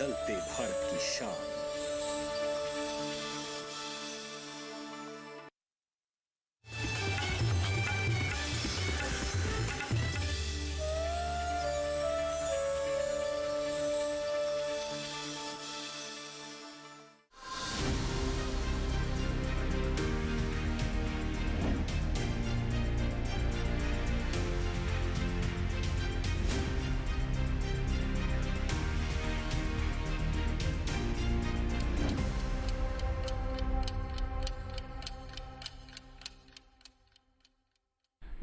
बदलते भारत की शान।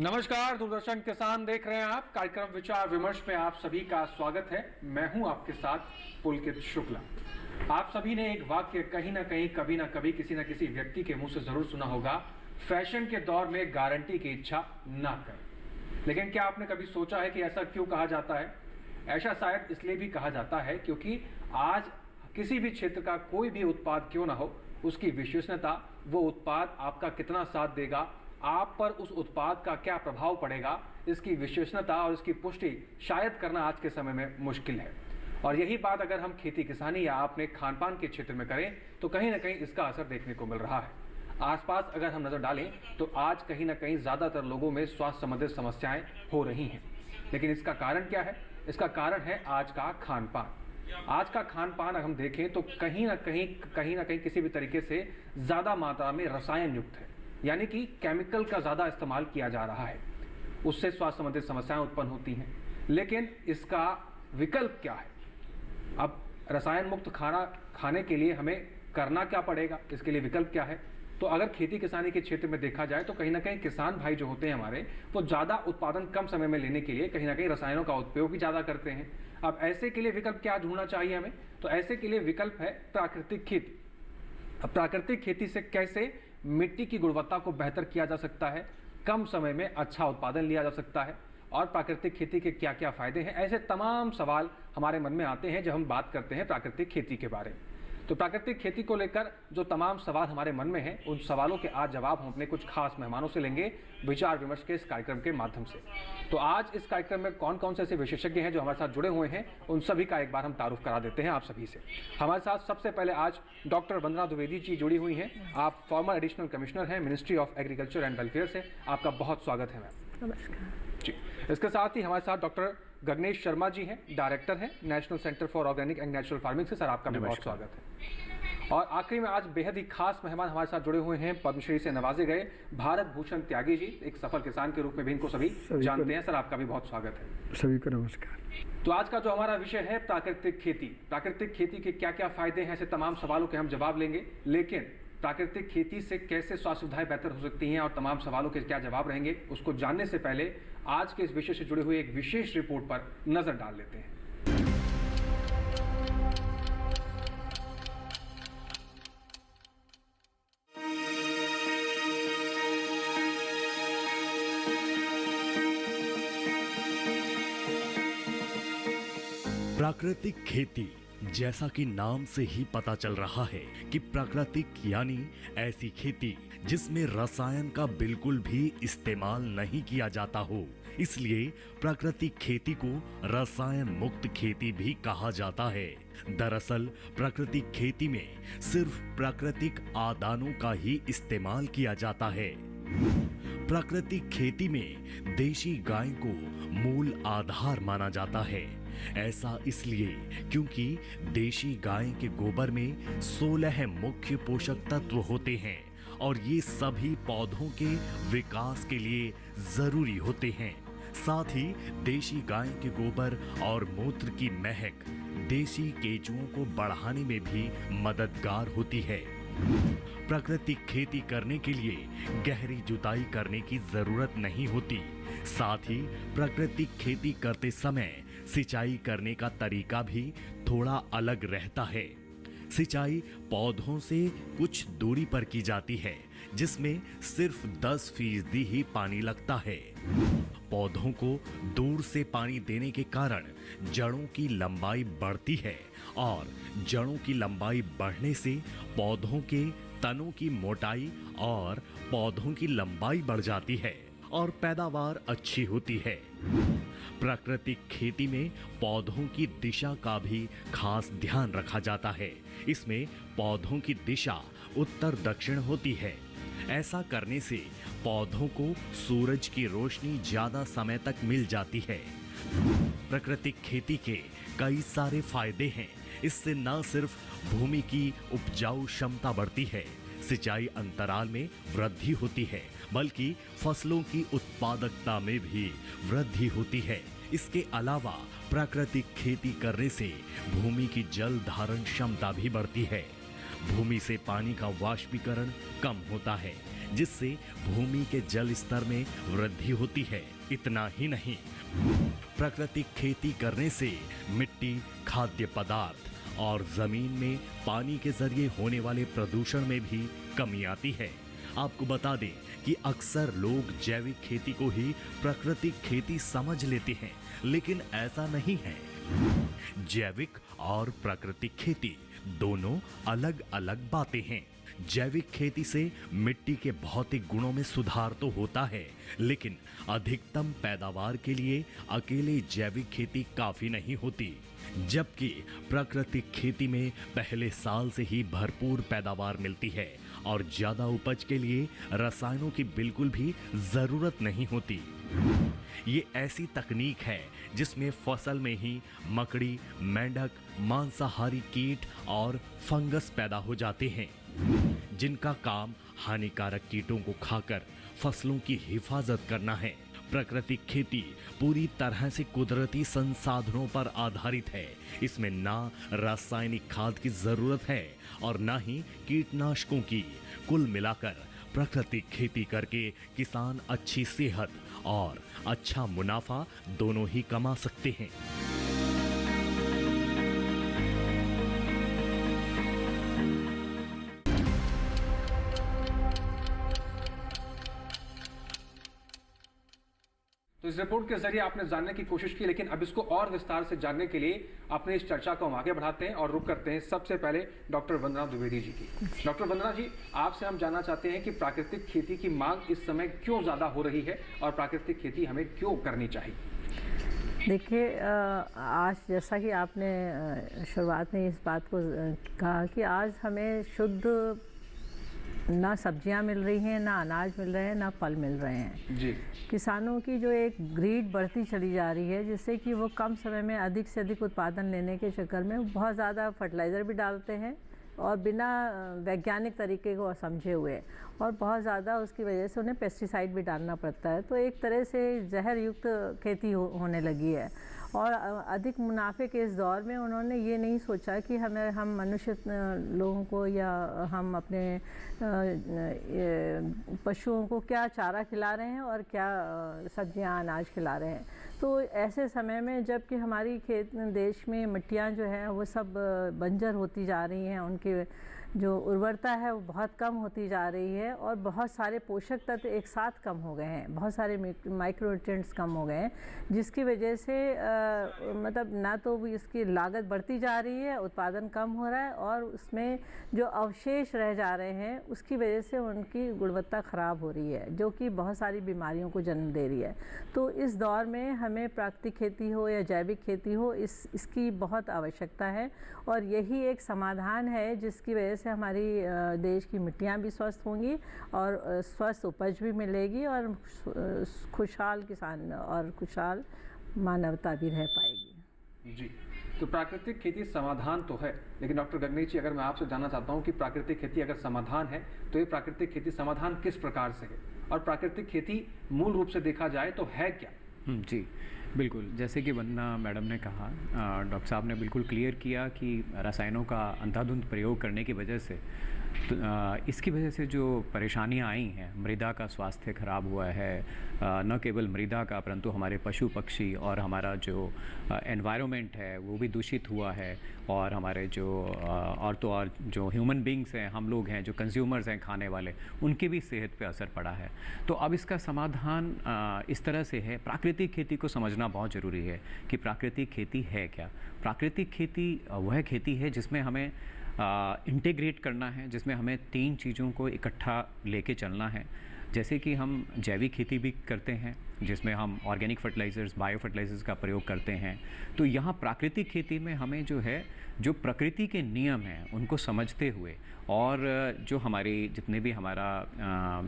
नमस्कार, दूरदर्शन किसान देख रहे हैं आप। कार्यक्रम विचार विमर्श में आप सभी का स्वागत है। मैं हूं आपके साथ पुलकित शुक्ला। आप सभी ने एक वाक्य कहीं ना कहीं कभी ना कभी किसी ना किसी व्यक्ति के मुंह से जरूर सुना होगा, फैशन के दौर में गारंटी की इच्छा ना करें। लेकिन क्या आपने कभी सोचा है कि ऐसा क्यों कहा जाता है? ऐसा शायद इसलिए भी कहा जाता है क्योंकि आज किसी भी क्षेत्र का कोई भी उत्पाद क्यों ना हो, उसकी विश्वसनीयता, वो उत्पाद आपका कितना साथ देगा, आप पर उस उत्पाद का क्या प्रभाव पड़ेगा, इसकी विश्वसनीयता और इसकी पुष्टि शायद करना आज के समय में मुश्किल है। और यही बात अगर हम खेती किसानी या अपने खान पान के क्षेत्र में करें तो कहीं ना कहीं इसका असर देखने को मिल रहा है। आसपास अगर हम नजर डालें तो आज कहीं ना कहीं ज्यादातर लोगों में स्वास्थ्य संबंधित समस्याएं हो रही हैं। लेकिन इसका कारण क्या है? इसका कारण है आज का खान पान। आज का खान पान अगर हम देखें तो कहीं ना कहीं किसी भी तरीके से ज्यादा मात्रा में रसायन युक्त है, यानी कि केमिकल का ज्यादा इस्तेमाल किया जा रहा है। उससे स्वास्थ्य संबंधित समस्याएं उत्पन्न होती हैं। लेकिन इसका विकल्प क्या है? अब रसायन मुक्त खाना खाने के लिए हमें करना क्या पड़ेगा? इसके लिए विकल्प क्या है? तो अगर खेती किसानी के क्षेत्र में देखा जाए तो कहीं ना कहीं किसान भाई जो होते हैं हमारे, वो ज्यादा उत्पादन कम समय में लेने के लिए कहीं ना कहीं रसायनों का उपयोग भी ज्यादा करते हैं। अब ऐसे के लिए विकल्प क्या ढूंढना चाहिए हमें? तो ऐसे के लिए विकल्प है प्राकृतिक खेती। अब प्राकृतिक खेती से कैसे मिट्टी की गुणवत्ता को बेहतर किया जा सकता है, कम समय में अच्छा उत्पादन लिया जा सकता है, और प्राकृतिक खेती के क्या क्या फायदे हैं, ऐसे तमाम सवाल हमारे मन में आते हैं जब हम बात करते हैं प्राकृतिक खेती के बारे में। तो प्राकृतिक खेती को लेकर जो तमाम सवाल हमारे मन में हैं, उन सवालों के आज जवाब हम अपने कुछ खास मेहमानों से लेंगे विचार विमर्श के इस कार्यक्रम के माध्यम से। तो आज इस कार्यक्रम में कौन कौन से ऐसे विशेषज्ञ हैं जो हमारे साथ जुड़े हुए हैं, उन सभी का एक बार हम तारुफ करा देते हैं आप सभी से। हमारे साथ सबसे पहले आज डॉक्टर वंदना द्विवेदी जी जुड़ी हुई हैं। आप फॉर्मर एडिशनल कमिश्नर हैं ministry of agriculture and welfare से। आपका बहुत स्वागत है मैम। नमस्कार जी। इसके साथ ही हमारे साथ डॉक्टर गगनेश शर्मा जी हैं, डायरेक्टर हैं national centre for organic and natural farming से। सर आपका भी बहुत स्वागत है। और आखिरी में आज बेहद ही खास मेहमान हमारे साथ जुड़े हुए हैं, पद्मश्री से नवाजे गए भारत भूषण त्यागी जी, एक सफल किसान के रूप में भी इनको सभी जानते हैं। सर आपका भी बहुत स्वागत है। सभी को नमस्कार। तो आज का जो हमारा विषय है प्राकृतिक खेती। प्राकृतिक खेती के क्या क्या फायदे हैं, ऐसे तमाम सवालों के हम जवाब लेंगे। लेकिन प्राकृतिक खेती से कैसे स्वास्थ्य सुविधाएं बेहतर हो सकती हैं और तमाम सवालों के क्या जवाब रहेंगे, उसको जानने से पहले आज के इस विषय से जुड़े हुए एक विशेष रिपोर्ट पर नजर डाल लेते हैं। प्राकृतिक खेती, जैसा कि नाम से ही पता चल रहा है कि प्राकृतिक यानी ऐसी खेती जिसमें रसायन का बिल्कुल भी इस्तेमाल नहीं किया जाता हो, इसलिए प्राकृतिक खेती को रसायन मुक्त खेती भी कहा जाता है। दरअसल प्राकृतिक खेती में सिर्फ प्राकृतिक आदानों का ही इस्तेमाल किया जाता है। प्राकृतिक खेती में देशी गाय को मूल आधार माना जाता है। ऐसा इसलिए क्योंकि देशी गाय के गोबर में 16 मुख्य पोषक तत्व होते हैं और ये सभी पौधों के विकास के लिए जरूरी होते हैं। साथ ही देशी गाय के गोबर और मूत्र की महक देशी केंचुओं को बढ़ाने में भी मददगार होती है। प्राकृतिक खेती करने के लिए गहरी जुताई करने की जरूरत नहीं होती। साथ ही प्राकृतिक खेती करते समय सिंचाई करने का तरीका भी थोड़ा अलग रहता है। सिंचाई पौधों से कुछ दूरी पर की जाती है, जिसमें सिर्फ 10% ही पानी लगता है। पौधों को दूर से पानी देने के कारण जड़ों की लंबाई बढ़ती है और जड़ों की लंबाई बढ़ने से पौधों के तनों की मोटाई और पौधों की लंबाई बढ़ जाती है और पैदावार अच्छी होती है। प्राकृतिक खेती में पौधों की दिशा का भी खास ध्यान रखा जाता है। इसमें पौधों की दिशा उत्तर दक्षिण होती है। ऐसा करने से पौधों को सूरज की रोशनी ज्यादा समय तक मिल जाती है। प्राकृतिक खेती के कई सारे फायदे हैं। इससे न सिर्फ भूमि की उपजाऊ क्षमता बढ़ती है, सिंचाई अंतराल में वृद्धि होती है, बल्कि फसलों की उत्पादकता में भी वृद्धि होती है। इसके अलावा प्राकृतिक खेती करने से भूमि की जल धारण क्षमता भी बढ़ती है। भूमि से पानी का वाष्पीकरण कम होता है, जिससे भूमि के जल स्तर में वृद्धि होती है। इतना ही नहीं, प्राकृतिक खेती करने से मिट्टी, खाद्य पदार्थ और जमीन में पानी के जरिए होने वाले प्रदूषण में भी कमी आती है। आपको बता दें कि अक्सर लोग जैविक खेती को ही प्राकृतिक खेती समझ लेते हैं, लेकिन ऐसा नहीं है। जैविक और प्राकृतिक खेती दोनों अलग अलग बातें हैं। जैविक खेती से मिट्टी के भौतिक गुणों में सुधार तो होता है, लेकिन अधिकतम पैदावार के लिए अकेले जैविक खेती काफी नहीं होती। जबकि प्राकृतिक खेती में पहले साल से ही भरपूर पैदावार मिलती है और ज्यादा उपज के लिए रसायनों की बिल्कुल भी जरूरत नहीं होती। ये ऐसी तकनीक है जिसमें फसल में ही मकड़ी, मेंढक, मांसाहारी कीट और फंगस पैदा हो जाते हैं, जिनका काम हानिकारक कीटों को खाकर फसलों की हिफाजत करना है। प्राकृतिक खेती पूरी तरह से कुदरती संसाधनों पर आधारित है। इसमें ना रासायनिक खाद की जरूरत है और ना ही कीटनाशकों की। कुल मिलाकर प्राकृतिक खेती करके किसान अच्छी सेहत और अच्छा मुनाफा दोनों ही कमा सकते हैं। तो इस रिपोर्ट के जरिए आपने जानने की कोशिश की, लेकिन अब इसको और विस्तार से जानने के लिए अपने इस चर्चा को हम आगे बढ़ाते हैं और रुक करते हैं सबसे पहले डॉक्टर वंदना द्विवेदी जी की। डॉक्टर वंदना जी, आपसे हम जानना चाहते हैं कि प्राकृतिक खेती की मांग इस समय क्यों ज्यादा हो रही है और प्राकृतिक खेती हमें क्यों करनी चाहिए? देखिए, आज जैसा कि आपने शुरुआत में इस बात को कहा कि आज हमें शुद्ध ना सब्जियां मिल रही हैं, ना अनाज मिल रहे हैं, ना फल मिल रहे हैं जी। किसानों की जो एक ग्रीड बढ़ती चली जा रही है, जिससे कि वो कम समय में अधिक से अधिक उत्पादन लेने के चक्कर में बहुत ज़्यादा फर्टिलाइज़र भी डालते हैं और बिना वैज्ञानिक तरीके को समझे हुए, और बहुत ज़्यादा उसकी वजह से उन्हें पेस्टिसाइड भी डालना पड़ता है। तो एक तरह से जहर युक्त खेती होने लगी है। और अधिक मुनाफे के इस दौर में उन्होंने ये नहीं सोचा कि हम मनुष्य लोगों को या हम अपने पशुओं को क्या चारा खिला रहे हैं और क्या सब्जियां अनाज खिला रहे हैं। तो ऐसे समय में जबकि हमारी देश में मिट्टियां जो हैं वो सब बंजर होती जा रही हैं, उनकी जो उर्वरता है वो बहुत कम होती जा रही है और बहुत सारे पोषक तत्व एक साथ कम हो गए हैं, बहुत सारे माइक्रोन्यूट्रिएंट्स कम हो गए हैं, जिसकी वजह से मतलब ना तो इसकी लागत बढ़ती जा रही है, उत्पादन कम हो रहा है, और उसमें जो अवशेष रह जा रहे हैं उसकी वजह से उनकी गुणवत्ता ख़राब हो रही है, जो कि बहुत सारी बीमारियों को जन्म दे रही है। तो इस दौर में हमें प्राकृतिक खेती हो या जैविक खेती हो, इसकी बहुत आवश्यकता है, और यही एक समाधान है जिसकी वजह से हमारी देश की मिट्टियाँ भी स्वस्थ होंगी और स्वस्थ उपज भी मिलेगी और खुशहाल किसान और खुशहाल मानवता भी रह पाएगी। जी, तो प्राकृतिक खेती समाधान तो है, लेकिन डॉक्टर गगनेश जी, अगर मैं आपसे जानना चाहता हूँ कि प्राकृतिक खेती अगर समाधान है तो ये प्राकृतिक खेती समाधान किस प्रकार से है, और प्राकृतिक खेती मूल रूप से देखा जाए तो है क्या? जी बिल्कुल, जैसे कि वंदना मैडम ने कहा, डॉक्टर साहब ने बिल्कुल क्लियर किया कि रसायनों का अंधाधुंध प्रयोग करने की वजह से इसकी वजह से जो परेशानियां आई हैं, मृदा का स्वास्थ्य खराब हुआ है, न केवल मृदा का परंतु हमारे पशु पक्षी और हमारा जो एनवायरनमेंट है वो भी दूषित हुआ है, और हमारे जो और जो ह्यूमन बींग्स हैं, हम लोग हैं जो कंज्यूमर्स हैं खाने वाले, उनकी भी सेहत पे असर पड़ा है। तो अब इसका समाधान इस तरह से है, प्राकृतिक खेती को समझना बहुत ज़रूरी है कि प्राकृतिक खेती है क्या। प्राकृतिक खेती वह खेती है जिसमें हमें इंटीग्रेट करना है, जिसमें हमें तीन चीज़ों को इकट्ठा लेके चलना है। जैसे कि हम जैविक खेती भी करते हैं, जिसमें हम ऑर्गेनिक फर्टिलाइज़र्स, बायो फर्टिलाइज़र्स का प्रयोग करते हैं। तो यहाँ प्राकृतिक खेती में हमें जो है, जो प्रकृति के नियम हैं उनको समझते हुए, और जो हमारे जितने भी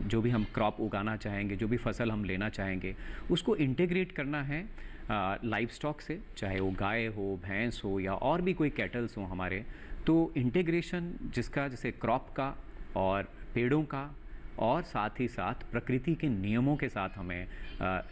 जो भी हम क्रॉप उगाना चाहेंगे, जो भी फसल हम लेना चाहेंगे, उसको इंटीग्रेट करना है लाइव स्टॉक से, चाहे वो गाय हो, भैंस हो या और भी कोई कैटल्स हो हमारे। तो इंटीग्रेशन जिसका, जैसे क्रॉप का और पेड़ों का और साथ ही साथ प्रकृति के नियमों के साथ हमें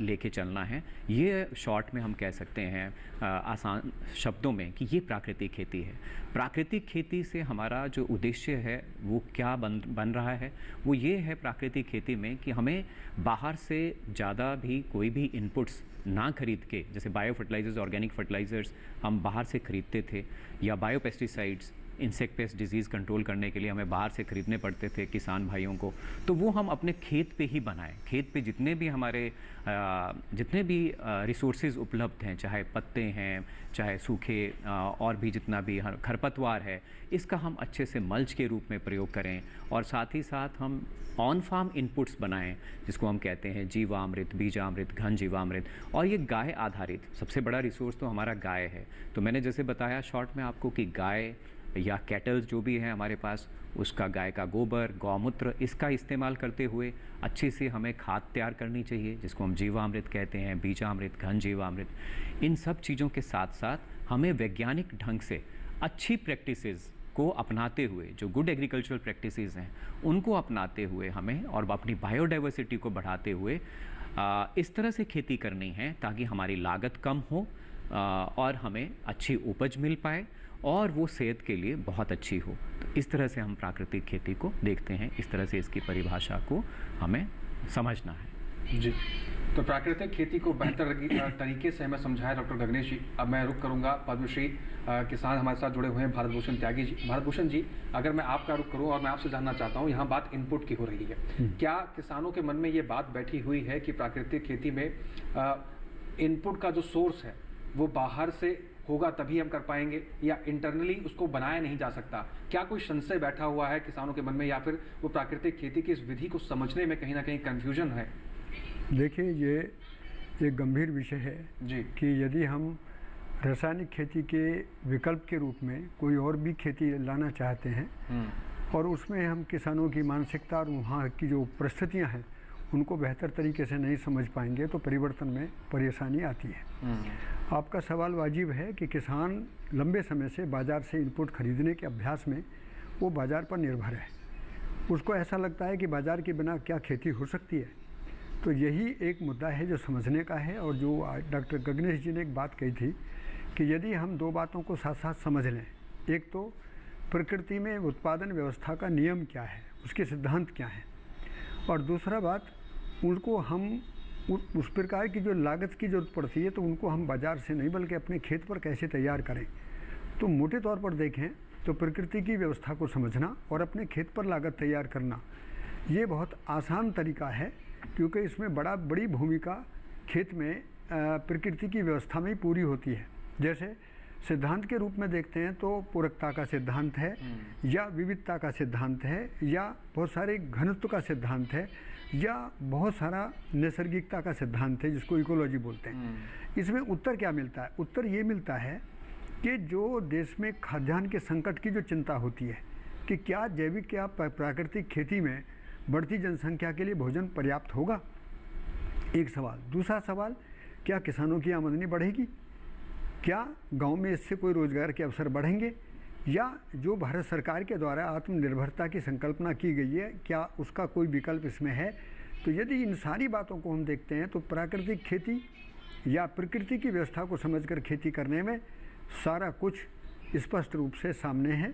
लेके चलना है। ये शॉर्ट में हम कह सकते हैं आसान शब्दों में कि ये प्राकृतिक खेती है। प्राकृतिक खेती से हमारा जो उद्देश्य है वो क्या बन रहा है, वो ये है प्राकृतिक खेती में कि हमें बाहर से ज़्यादा भी कोई भी इनपुट्स ना खरीद के, जैसे बायो फर्टिलाइज़र्स, ऑर्गेनिक फर्टिलाइज़र्स हम बाहर से ख़रीदते थे, या bio pesticides, insect pest disease control करने के लिए हमें बाहर से ख़रीदने पड़ते थे किसान भाइयों को। तो वो हम अपने खेत पे ही बनाएं। खेत पे जितने भी हमारे जितने भी रिसोर्सेज उपलब्ध हैं, चाहे पत्ते हैं, चाहे सूखे और भी जितना भी खरपतवार है, इसका हम अच्छे से मल्च के रूप में प्रयोग करें। और साथ ही साथ हम ऑन फार्म इनपुट्स बनाएं, जिसको हम कहते हैं जीवामृत, बीजामृत, घन जीवामृत। और ये गाय आधारित, सबसे बड़ा रिसोर्स तो हमारा गाय है। तो मैंने जैसे बताया शॉर्ट में आपको कि गाय या कैटल्स जो भी हैं हमारे पास, उसका गाय का गोबर, गौमूत्र, इसका इस्तेमाल करते हुए अच्छे से हमें खाद तैयार करनी चाहिए, जिसको हम जीवामृत कहते हैं, बीजामृत, घन जीवामृत। इन सब चीज़ों के साथ साथ हमें वैज्ञानिक ढंग से अच्छी प्रैक्टिसेस को अपनाते हुए, जो गुड एग्रीकल्चरल प्रैक्टिसेस हैं उनको अपनाते हुए हमें, और अपनी बायोडाइवर्सिटी को बढ़ाते हुए इस तरह से खेती करनी है ताकि हमारी लागत कम हो और हमें अच्छी उपज मिल पाए और वो सेहत के लिए बहुत अच्छी हो। तो इस तरह से हम प्राकृतिक खेती को देखते हैं, इस तरह से इसकी परिभाषा को हमें समझना है। जी, तो प्राकृतिक खेती को बेहतर तरीके से हमें समझाया डॉक्टर गगनेश जी। अब मैं रुख करूंगा पद्मश्री किसान हमारे साथ जुड़े हुए हैं भारत भूषण त्यागी जी। भारत भूषण जी, अगर मैं आपका रुख करूं और मैं आपसे जानना चाहता हूं, यहाँ बात इनपुट की हो रही है, क्या किसानों के मन में ये बात बैठी हुई है कि प्राकृतिक खेती में इनपुट का जो सोर्स है वो बाहर से होगा तभी हम कर पाएंगे, या इंटरनली उसको बनाया नहीं जा सकता? क्या कोई संशय बैठा हुआ है किसानों के मन में, या फिर वो प्राकृतिक खेती की इस विधि को समझने में कहीं ना कहीं कंफ्यूजन है? देखिए, ये एक गंभीर विषय है जी कि यदि हम रासायनिक खेती के विकल्प के रूप में कोई और भी खेती लाना चाहते हैं और उसमें हम किसानों की मानसिकता और वहाँ की जो परिस्थितियाँ हैं उनको बेहतर तरीके से नहीं समझ पाएंगे तो परिवर्तन में परेशानी आती है। आपका सवाल वाजिब है कि किसान लंबे समय से बाज़ार से इनपुट खरीदने के अभ्यास में वो बाज़ार पर निर्भर है। उसको ऐसा लगता है कि बाज़ार के बिना क्या खेती हो सकती है। तो यही एक मुद्दा है जो समझने का है। और जो डॉक्टर गगनेश जी ने एक बात कही थी कि यदि हम दो बातों को साथ साथ समझ लें, एक तो प्रकृति में उत्पादन व्यवस्था का नियम क्या है, उसके सिद्धांत क्या हैं, और दूसरा बात उनको हम उस प्रकार की जो लागत की ज़रूरत पड़ती है तो उनको हम बाज़ार से नहीं बल्कि अपने खेत पर कैसे तैयार करें। तो मोटे तौर पर देखें तो प्रकृति की व्यवस्था को समझना और अपने खेत पर लागत तैयार करना ये बहुत आसान तरीका है, क्योंकि इसमें बड़ी भूमिका खेत में प्रकृति की व्यवस्था में ही पूरी होती है। जैसे सिद्धांत के रूप में देखते हैं तो पूरकता का सिद्धांत है, या विविधता का सिद्धांत है, या बहुत सारे घनत्व का सिद्धांत है, या बहुत सारा नैसर्गिकता का सिद्धांत है जिसको इकोलॉजी बोलते हैं। इसमें उत्तर क्या मिलता है? उत्तर ये मिलता है कि जो देश में खाद्यान्न के संकट की जो चिंता होती है कि क्या जैविक या प्राकृतिक खेती में बढ़ती जनसंख्या के लिए भोजन पर्याप्त होगा, एक सवाल। दूसरा सवाल, क्या किसानों की आमदनी बढ़ेगी, क्या गांव में इससे कोई रोजगार के अवसर बढ़ेंगे, या जो भारत सरकार के द्वारा आत्मनिर्भरता की संकल्पना की गई है क्या उसका कोई विकल्प इसमें है। तो यदि इन सारी बातों को हम देखते हैं तो प्राकृतिक खेती या प्रकृति की व्यवस्था को समझकर खेती करने में सारा कुछ स्पष्ट रूप से सामने है।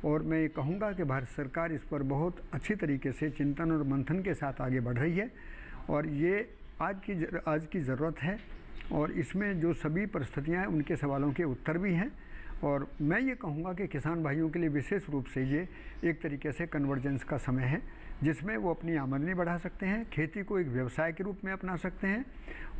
और मैं ये कहूँगा कि भारत सरकार इस पर बहुत अच्छी तरीके से चिंतन और मंथन के साथ आगे बढ़ रही है, और ये आज की ज़रूरत है। और इसमें जो सभी परिस्थितियाँ हैं उनके सवालों के उत्तर भी हैं। और मैं ये कहूँगा कि किसान भाइयों के लिए विशेष रूप से ये एक तरीके से कन्वर्जेंस का समय है जिसमें वो अपनी आमदनी बढ़ा सकते हैं, खेती को एक व्यवसाय के रूप में अपना सकते हैं,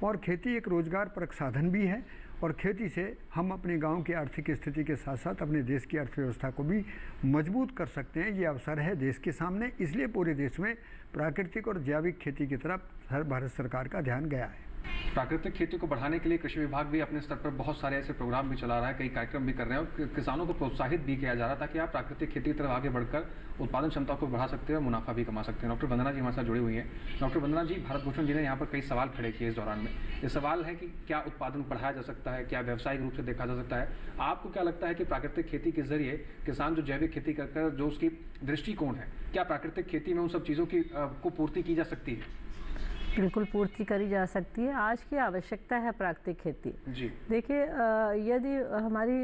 और खेती एक रोज़गार परक साधन भी है और खेती से हम अपने गांव की आर्थिक स्थिति के साथ साथ अपने देश की अर्थव्यवस्था को भी मजबूत कर सकते हैं। ये अवसर है देश के सामने, इसलिए पूरे देश में प्राकृतिक और जैविक खेती की तरफ भारत सरकार का ध्यान गया है। प्राकृतिक खेती को बढ़ाने के लिए कृषि विभाग भी अपने स्तर पर बहुत सारे ऐसे प्रोग्राम भी चला रहा है, कई कार्यक्रम भी कर रहे हैं और किसानों को प्रोत्साहित भी किया जा रहा है ताकि आप प्राकृतिक खेती की तरफ आगे बढ़कर उत्पादन क्षमता को बढ़ा सकते हैं और मुनाफा भी कमा सकते हैं। डॉक्टर वंदना जी हमारे साथ जुड़ी हुई हैं। डॉक्टर वंदना जी, भारत भूषण जी ने यहाँ पर कई सवाल खड़े किए इस दौरान में। ये सवाल है कि क्या उत्पादन बढ़ाया जा सकता है, क्या व्यावसायिक रूप से देखा जा सकता है। आपको क्या लगता है कि प्राकृतिक खेती के जरिए किसान जो जैविक खेती कर जो उसकी दृष्टिकोण है, क्या प्राकृतिक खेती में उन सब चीज़ों की को पूर्ति की जा सकती है? बिल्कुल पूर्ति करी जा सकती है। आज की आवश्यकता है प्राकृतिक खेती। जी देखिए, यदि हमारी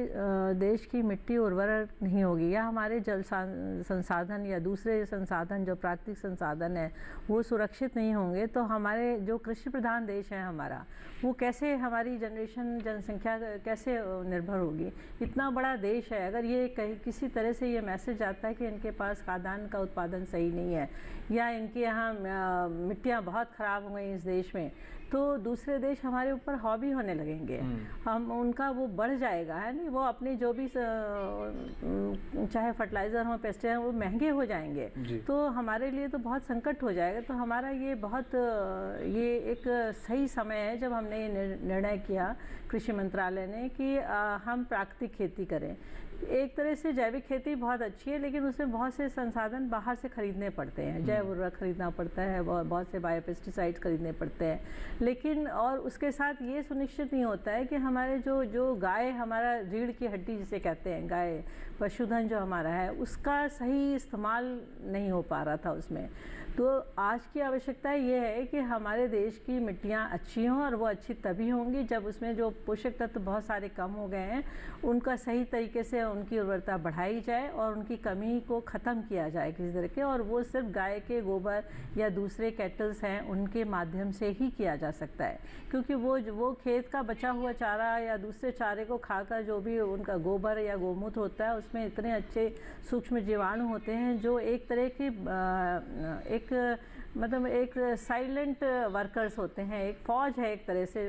देश की मिट्टी उर्वरक नहीं होगी या हमारे जल संसाधन या दूसरे संसाधन जो प्राकृतिक संसाधन है वो सुरक्षित नहीं होंगे, तो हमारे जो कृषि प्रधान देश है हमारा, वो कैसे, हमारी जनसंख्या कैसे निर्भर होगी। इतना बड़ा देश है, अगर ये किसी तरह से ये मैसेज आता है कि इनके पास खाद्यान्न का उत्पादन सही नहीं है या इनके यहाँ मिट्टियाँ बहुत ख़राब हो गई इस देश में, तो दूसरे देश हमारे ऊपर हॉबी होने लगेंगे। हम उनका वो बढ़ जाएगा, है नहीं, वो अपने जो भी चाहे फर्टिलाइज़र हो, पेस्टिसाइड हो, वो महंगे हो जाएंगे, तो हमारे लिए तो बहुत संकट हो जाएगा। तो हमारा ये एक सही समय है जब हमने ये निर्णय किया कृषि मंत्रालय ने कि हम प्राकृतिक खेती करें। एक तरह से जैविक खेती बहुत अच्छी है, लेकिन उसमें बहुत से संसाधन बाहर से खरीदने पड़ते हैं, जैव उर्वरक खरीदना पड़ता है, बहुत से बायोपेस्टिसाइड्स खरीदने पड़ते हैं, लेकिन और उसके साथ ये सुनिश्चित नहीं होता है कि हमारे जो गाय, हमारा रीढ़ की हड्डी जिसे कहते हैं, गाय पशुधन जो हमारा है, उसका सही इस्तेमाल नहीं हो पा रहा था उसमें। तो आज की आवश्यकता ये है कि हमारे देश की मिट्टियाँ अच्छी हों, और वो अच्छी तभी होंगी जब उसमें जो पोषक तत्व बहुत सारे कम हो गए हैं उनका सही तरीके से उनकी उर्वरता बढ़ाई जाए और उनकी कमी को ख़त्म किया जाए किसी तरह के, और वो सिर्फ गाय के गोबर या दूसरे कैटल्स हैं उनके माध्यम से ही किया जा सकता है, क्योंकि वो खेत का बचा हुआ चारा या दूसरे चारे को खाकर जो भी उनका गोबर या गोमूत्र होता है उसमें इतने अच्छे सूक्ष्म जीवाणु होते हैं जो एक तरह की एक साइलेंट वर्कर्स होते हैं, एक फौज है एक तरह से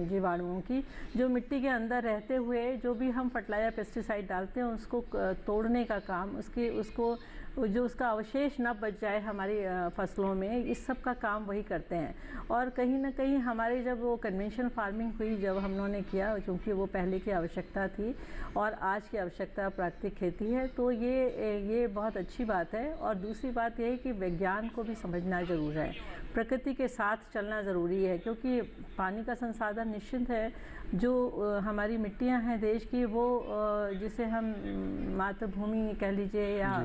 जीवाणुओं की, जो मिट्टी के अंदर रहते हुए जो भी हम फर्टिलाइजर पेस्टिसाइड डालते हैं उसको तोड़ने का काम, उसको जो उसका अवशेष न बच जाए हमारी फसलों में, इस सब का काम वही करते हैं। और कहीं ना कहीं हमारे जब वो कन्वेंशनल फार्मिंग हुई, जब हम लोगों ने किया, क्योंकि वो पहले की आवश्यकता थी और आज की आवश्यकता प्राकृतिक खेती है, तो ये बहुत अच्छी बात है। और दूसरी बात ये है कि विज्ञान को भी समझना ज़रूर है, प्रकृति के साथ चलना ज़रूरी है, क्योंकि पानी का संसाधन निश्चित है। जो हमारी मिट्टियां हैं देश की, वो जिसे हम मातृभूमि कह लीजिए या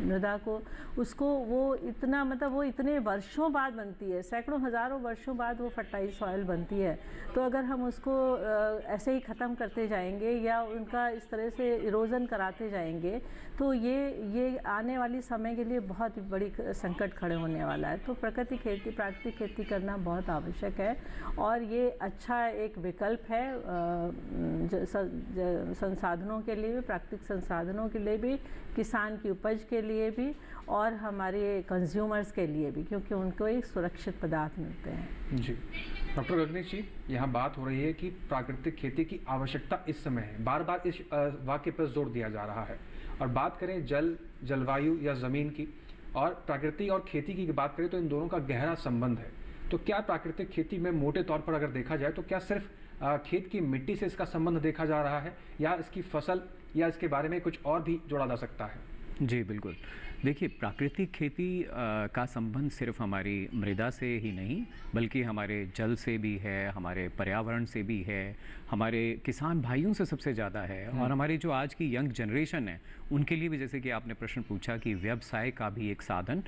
मृदा को, उसको वो इतना वो इतने वर्षों बाद बनती है, सैकड़ों हज़ारों वर्षों बाद वो फर्टाइल सॉइल बनती है। तो अगर हम उसको ऐसे ही ख़त्म करते जाएंगे या उनका इस तरह से इरोजन कराते जाएंगे, तो ये आने वाली समय के लिए बहुत बड़ी संकट खड़े होने वाला है। तो प्राकृतिक खेती करना बहुत आवश्यक है, और ये अच्छा एक विकल्प है संसाधनों के लिए भी, प्राकृतिक संसाधनों के लिए भी, किसान की उपज के लिए भी, और हमारे कंज्यूमर्स के लिए भी, क्योंकि उनको एक सुरक्षित पदार्थ मिलते हैं। जी डॉक्टर गगनेश जी, यहाँ बात हो रही है कि प्राकृतिक खेती की आवश्यकता इस समय है, बार बार इस वाक्य पर जोर दिया जा रहा है। और बात करें जलवायु या ज़मीन की, और प्रकृति और खेती की बात करें तो इन दोनों का गहरा संबंध है। तो क्या प्राकृतिक खेती में मोटे तौर पर अगर देखा जाए तो क्या सिर्फ खेत की मिट्टी से इसका संबंध देखा जा रहा है, या इसकी फसल या इसके बारे में कुछ और भी जोड़ा जा सकता है? जी बिल्कुल। देखिए, प्राकृतिक खेती का संबंध सिर्फ हमारी मृदा से ही नहीं, बल्कि हमारे जल से भी है, हमारे पर्यावरण से भी है, हमारे किसान भाइयों से सबसे ज़्यादा है, और हमारी जो आज की यंग जनरेशन है उनके लिए भी, जैसे कि आपने प्रश्न पूछा कि व्यवसाय का भी एक साधन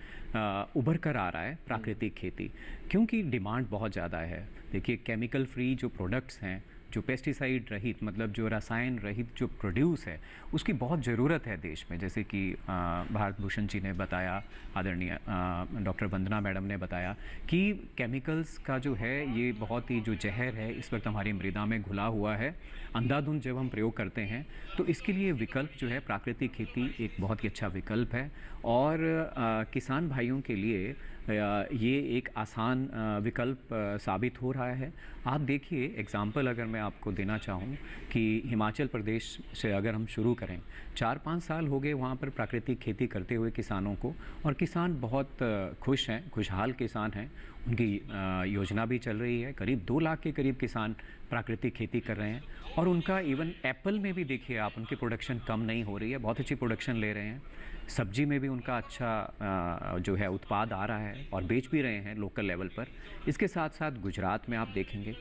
उभर कर आ रहा है प्राकृतिक खेती, क्योंकि डिमांड बहुत ज़्यादा है। देखिए, केमिकल फ्री जो प्रोडक्ट्स हैं, जो पेस्टिसाइड रहित, मतलब जो रसायन रहित जो प्रोड्यूस है, उसकी बहुत ज़रूरत है देश में। जैसे कि भारत भूषण जी ने बताया, आदरणीय डॉक्टर वंदना मैडम ने बताया कि केमिकल्स का जो है ये बहुत ही जो जहर है इस वक्त हमारी मृदा में घुला हुआ है, अंधाधुंध जब हम प्रयोग करते हैं, तो इसके लिए विकल्प जो है प्राकृतिक खेती एक बहुत ही अच्छा विकल्प है। और किसान भाइयों के लिए ये एक आसान विकल्प साबित हो रहा है। आप देखिए, एग्ज़ाम्पल अगर मैं आपको देना चाहूँ कि हिमाचल प्रदेश से अगर हम शुरू करें, 4-5 साल हो गए वहाँ पर प्राकृतिक खेती करते हुए किसानों को, और किसान बहुत खुश हैं, खुशहाल किसान हैं। उनकी योजना भी चल रही है। करीब 2 लाख के करीब किसान प्राकृतिक खेती कर रहे हैं, और उनका इवन एप्पल में भी देखिए आप, उनकी प्रोडक्शन कम नहीं हो रही है, बहुत अच्छी प्रोडक्शन ले रहे हैं। सब्जी में भी उनका अच्छा जो है उत्पाद आ रहा है और बेच भी रहे हैं लोकल लेवल पर। इसके साथ साथ गुजरात में आप देखेंगे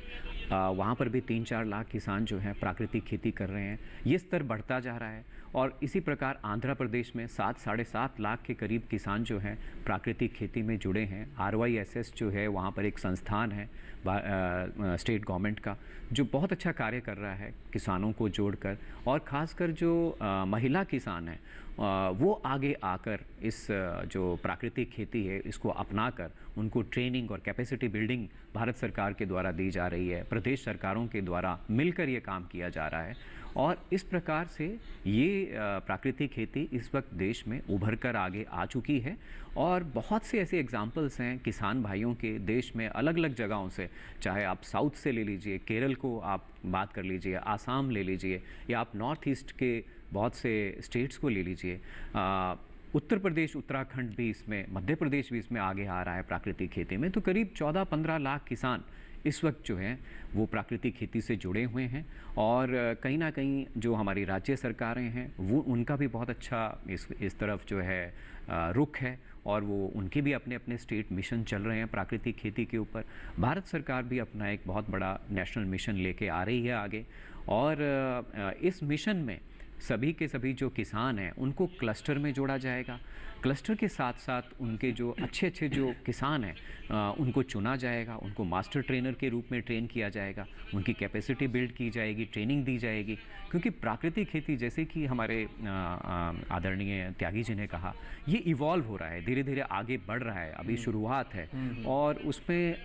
वहाँ पर भी 3-4 लाख किसान जो हैं प्राकृतिक खेती कर रहे हैं। ये स्तर बढ़ता जा रहा है, और इसी प्रकार आंध्र प्रदेश में 7-7.5 लाख के करीब किसान जो हैं प्राकृतिक खेती में जुड़े हैं। RYSS जो है वहाँ पर एक संस्थान है स्टेट गवर्नमेंट का, जो बहुत अच्छा कार्य कर रहा है किसानों को जोड़कर, और ख़ासकर जो महिला किसान हैं वो आगे आकर इस जो प्राकृतिक खेती है इसको अपनाकर उनको ट्रेनिंग और कैपेसिटी बिल्डिंग भारत सरकार के द्वारा दी जा रही है, प्रदेश सरकारों के द्वारा मिलकर ये काम किया जा रहा है। और इस प्रकार से ये प्राकृतिक खेती इस वक्त देश में उभर कर आगे आ चुकी है, और बहुत से ऐसे एग्जाम्पल्स हैं किसान भाइयों के देश में अलग अलग जगहों से, चाहे आप साउथ से ले लीजिए, केरल को आप बात कर लीजिए, आसाम ले लीजिए, या आप नॉर्थ ईस्ट के बहुत से स्टेट्स को ले लीजिए, उत्तर प्रदेश, उत्तराखंड भी इसमें, मध्य प्रदेश भी इसमें आगे आ रहा है प्राकृतिक खेती में। तो करीब 14-15 लाख किसान इस वक्त जो हैं वो प्राकृतिक खेती से जुड़े हुए हैं, और कहीं ना कहीं जो हमारी राज्य सरकारें हैं वो उनका भी बहुत अच्छा इस तरफ जो है रुख है, और वो उनके भी अपने अपने स्टेट मिशन चल रहे हैं प्राकृतिक खेती के ऊपर। भारत सरकार भी अपना एक बहुत बड़ा नेशनल मिशन लेके आ रही है आगे, और इस मिशन में सभी के सभी जो किसान हैं उनको क्लस्टर में जोड़ा जाएगा। क्लस्टर के साथ साथ उनके जो अच्छे अच्छे जो किसान हैं उनको चुना जाएगा, उनको मास्टर ट्रेनर के रूप में ट्रेन किया जाएगा, उनकी कैपेसिटी बिल्ड की जाएगी, ट्रेनिंग दी जाएगी। क्योंकि प्राकृतिक खेती, जैसे कि हमारे आदरणीय त्यागी जी ने कहा, ये इवॉल्व हो रहा है, धीरे धीरे आगे बढ़ रहा है, अभी शुरुआत है, और उसमें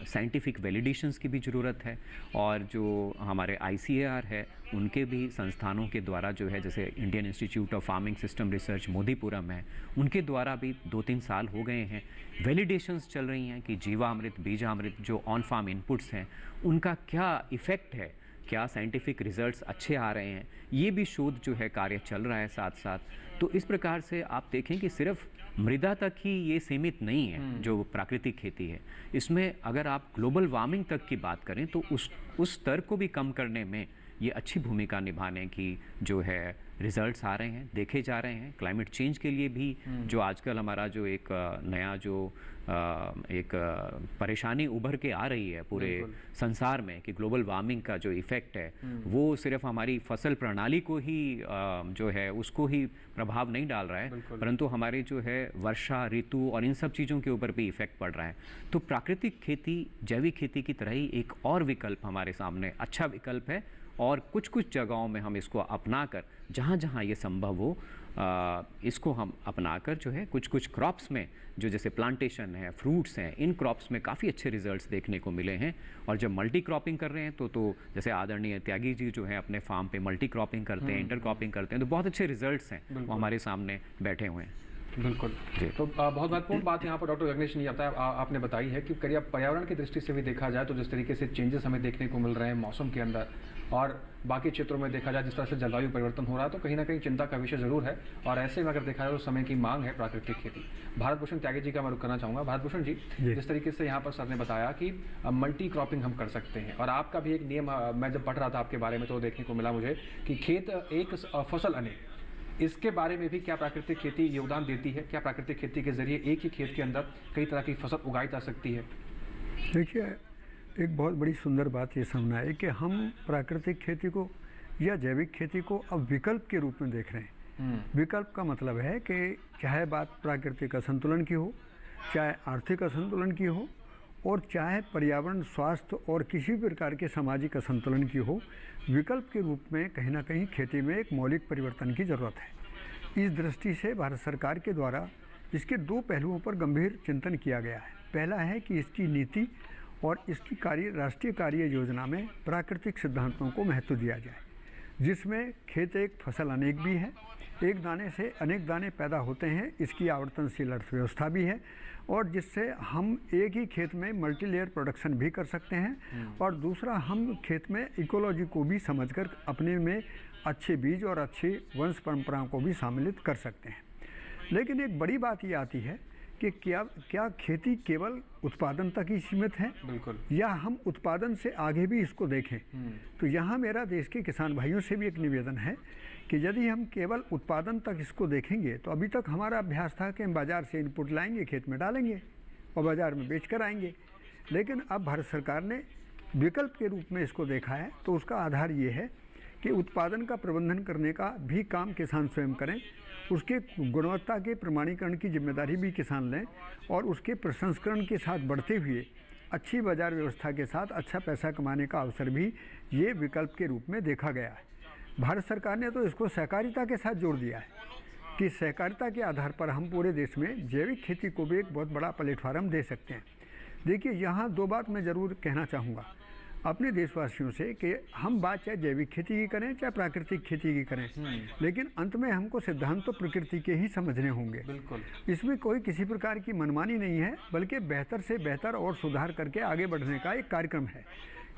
साइंटिफिक वैलिडेशंस की भी ज़रूरत है। और जो हमारे ICAR है उनके भी संस्थानों के द्वारा जो है, जैसे Indian institute of farming system research Modipuram है, उनके द्वारा भी 2-3 साल हो गए हैं, वैलिडेशंस चल रही हैं कि जीवामृत, बीजामृत जो ऑन फार्म इनपुट्स हैं उनका क्या इफ़ेक्ट है, क्या साइंटिफिक रिजल्ट्स अच्छे आ रहे हैं, ये भी शोध जो है कार्य चल रहा है साथ साथ। तो इस प्रकार से आप देखें कि सिर्फ मृदा तक ही ये सीमित नहीं है जो प्राकृतिक खेती है, इसमें अगर आप ग्लोबल वार्मिंग तक की बात करें तो उस स्तर को भी कम करने में ये अच्छी भूमिका निभाने की जो है रिजल्ट्स आ रहे हैं, देखे जा रहे हैं। क्लाइमेट चेंज के लिए भी जो आजकल हमारा जो एक नया जो एक परेशानी उभर के आ रही है पूरे संसार में, कि ग्लोबल वार्मिंग का जो इफ़ेक्ट है वो सिर्फ हमारी फसल प्रणाली को ही जो है उसको ही प्रभाव नहीं डाल रहा है, परंतु हमारे जो है वर्षा ऋतु और इन सब चीज़ों के ऊपर भी इफ़ेक्ट पड़ रहा है। तो प्राकृतिक खेती जैविक खेती की तरह ही एक और विकल्प हमारे सामने, अच्छा विकल्प है, और कुछ कुछ जगहों में हम इसको अपनाकर, जहाँ जहाँ ये संभव हो इसको हम अपनाकर जो है कुछ कुछ क्रॉप्स में, जो जैसे प्लांटेशन है, फ्रूट्स हैं, इन क्रॉप्स में काफ़ी अच्छे रिजल्ट्स देखने को मिले हैं। और जब मल्टी क्रॉपिंग कर रहे हैं तो जैसे आदरणीय त्यागी जी जो है अपने फार्म पे मल्टी क्रॉपिंग करते हैं, इंटर क्रॉपिंग करते हैं, तो बहुत अच्छे रिजल्ट्स हैं, वो हमारे सामने बैठे हुए हैं। बिल्कुल जी। तो बहुत महत्वपूर्ण बात यहाँ पर डॉक्टर गगनेश नहीं आता है, आपने बताई है कि करिए पर्यावरण की दृष्टि से भी देखा जाए तो जिस तरीके से चेंजेस हमें देखने को मिल रहे हैं मौसम के अंदर, और बाकी क्षेत्रों में देखा जाए जिस तरह से जलवायु परिवर्तन हो रहा है, तो कहीं ना कहीं चिंता का विषय जरूर है। और ऐसे में अगर देखा जाए तो समय की मांग है प्राकृतिक खेती। भारत भूषण त्यागी जी का मैं रुख करना चाहूँगा। भारत भूषण जी, जिस तरीके से यहाँ पर सर ने बताया कि मल्टी क्रॉपिंग हम कर सकते हैं, और आपका भी एक नियम, मैं जब पढ़ रहा था आपके बारे में तो देखने को मिला मुझे कि खेत एक फसल अनेक, इसके बारे में भी क्या प्राकृतिक खेती योगदान देती है? क्या प्राकृतिक खेती के जरिए एक ही खेत के अंदर कई तरह की फसल उगाई जा सकती है? देखिए, एक बहुत बड़ी सुंदर बात ये समझना है कि हम प्राकृतिक खेती को या जैविक खेती को अब विकल्प के रूप में देख रहे हैं। विकल्प का मतलब है कि चाहे बात प्राकृतिक असंतुलन की हो, चाहे आर्थिक असंतुलन की हो, और चाहे पर्यावरण, स्वास्थ्य और किसी प्रकार के सामाजिक असंतुलन की हो, विकल्प के रूप में कहीं ना कहीं खेती में एक मौलिक परिवर्तन की ज़रूरत है। इस दृष्टि से भारत सरकार के द्वारा इसके 2 पहलुओं पर गंभीर चिंतन किया गया है। पहला है कि इसकी नीति और इसकी राष्ट्रीय कार्य योजना में प्राकृतिक सिद्धांतों को महत्व दिया जाए, जिसमें खेत एक फसल अनेक भी है, एक दाने से अनेक दाने पैदा होते हैं, इसकी आवर्तनशील अर्थव्यवस्था भी है, और जिससे हम एक ही खेत में मल्टी लेयर प्रोडक्शन भी कर सकते हैं और दूसरा हम खेत में इकोलॉजी को भी समझकर अपने में अच्छे बीज और अच्छी वंश परंपराओं को भी सम्मिलित कर सकते हैं। लेकिन एक बड़ी बात ये आती है कि क्या खेती केवल उत्पादन तक ही सीमित है, बिल्कुल, या हम उत्पादन से आगे भी इसको देखें। तो यहाँ मेरा देश के किसान भाइयों से भी एक निवेदन है कि यदि हम केवल उत्पादन तक इसको देखेंगे तो अभी तक हमारा अभ्यास था कि हम बाज़ार से इनपुट लाएंगे, खेत में डालेंगे और बाज़ार में बेच कर आएंगे। लेकिन अब भारत सरकार ने विकल्प के रूप में इसको देखा है, तो उसका आधार ये है कि उत्पादन का प्रबंधन करने का भी काम किसान स्वयं करें, उसके गुणवत्ता के प्रमाणीकरण की जिम्मेदारी भी किसान लें और उसके प्रसंस्करण के साथ बढ़ते हुए अच्छी बाज़ार व्यवस्था के साथ अच्छा पैसा कमाने का अवसर भी ये विकल्प के रूप में देखा गया है। भारत सरकार ने तो इसको सहकारिता के साथ जोड़ दिया है कि सहकारिता के आधार पर हम पूरे देश में जैविक खेती को भी एक बहुत बड़ा प्लेटफार्म दे सकते हैं। देखिए, यहाँ दो बात मैं ज़रूर कहना चाहूँगा अपने देशवासियों से कि हम बात चाहे जैविक खेती की करें चाहे प्राकृतिक खेती की करें, लेकिन अंत में हमको सिद्धांत तो प्रकृति के ही समझने होंगे। बिल्कुल, इसमें कोई किसी प्रकार की मनमानी नहीं है, बल्कि बेहतर से बेहतर और सुधार करके आगे बढ़ने का एक कार्यक्रम है।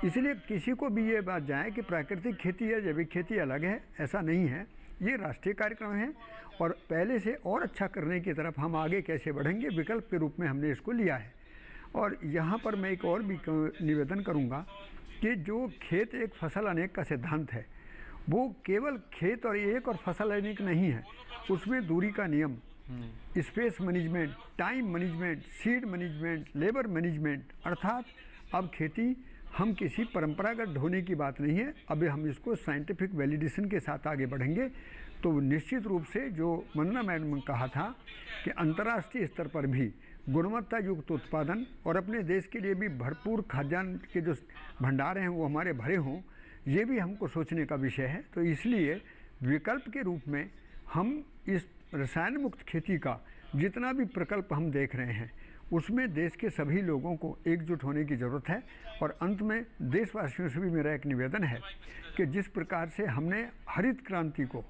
इसलिए किसी को भी ये बात जाए कि प्राकृतिक खेती या जैविक खेती अलग है, ऐसा नहीं है। ये राष्ट्रीय कार्यक्रम है और पहले से और अच्छा करने की तरफ हम आगे कैसे बढ़ेंगे, विकल्प के रूप में हमने इसको लिया है। और यहाँ पर मैं एक और भी निवेदन करूँगा कि जो खेत एक फसल अनेक का सिद्धांत है, वो केवल खेत और एक और फसल अनेक नहीं है, उसमें दूरी का नियम, space management, time management, seed management, labour management, अर्थात अब खेती हम किसी परंपरागत ढोने की बात नहीं है, अब हम इसको साइंटिफिक वैलिडेशन के साथ आगे बढ़ेंगे तो निश्चित रूप से जो वंदना मैडम ने कहा था कि अंतर्राष्ट्रीय स्तर पर भी गुणवत्ता युक्त उत्पादन और अपने देश के लिए भी भरपूर खाद्यान्न के जो भंडार हैं वो हमारे भरे हों, ये भी हमको सोचने का विषय है। तो इसलिए विकल्प के रूप में हम इस रसायन मुक्त खेती का जितना भी प्रकल्प हम देख रहे हैं उसमें देश के सभी लोगों को एकजुट होने की ज़रूरत है। और अंत में देशवासियों से भी मेरा एक निवेदन है कि जिस प्रकार से हमने हरित क्रांति को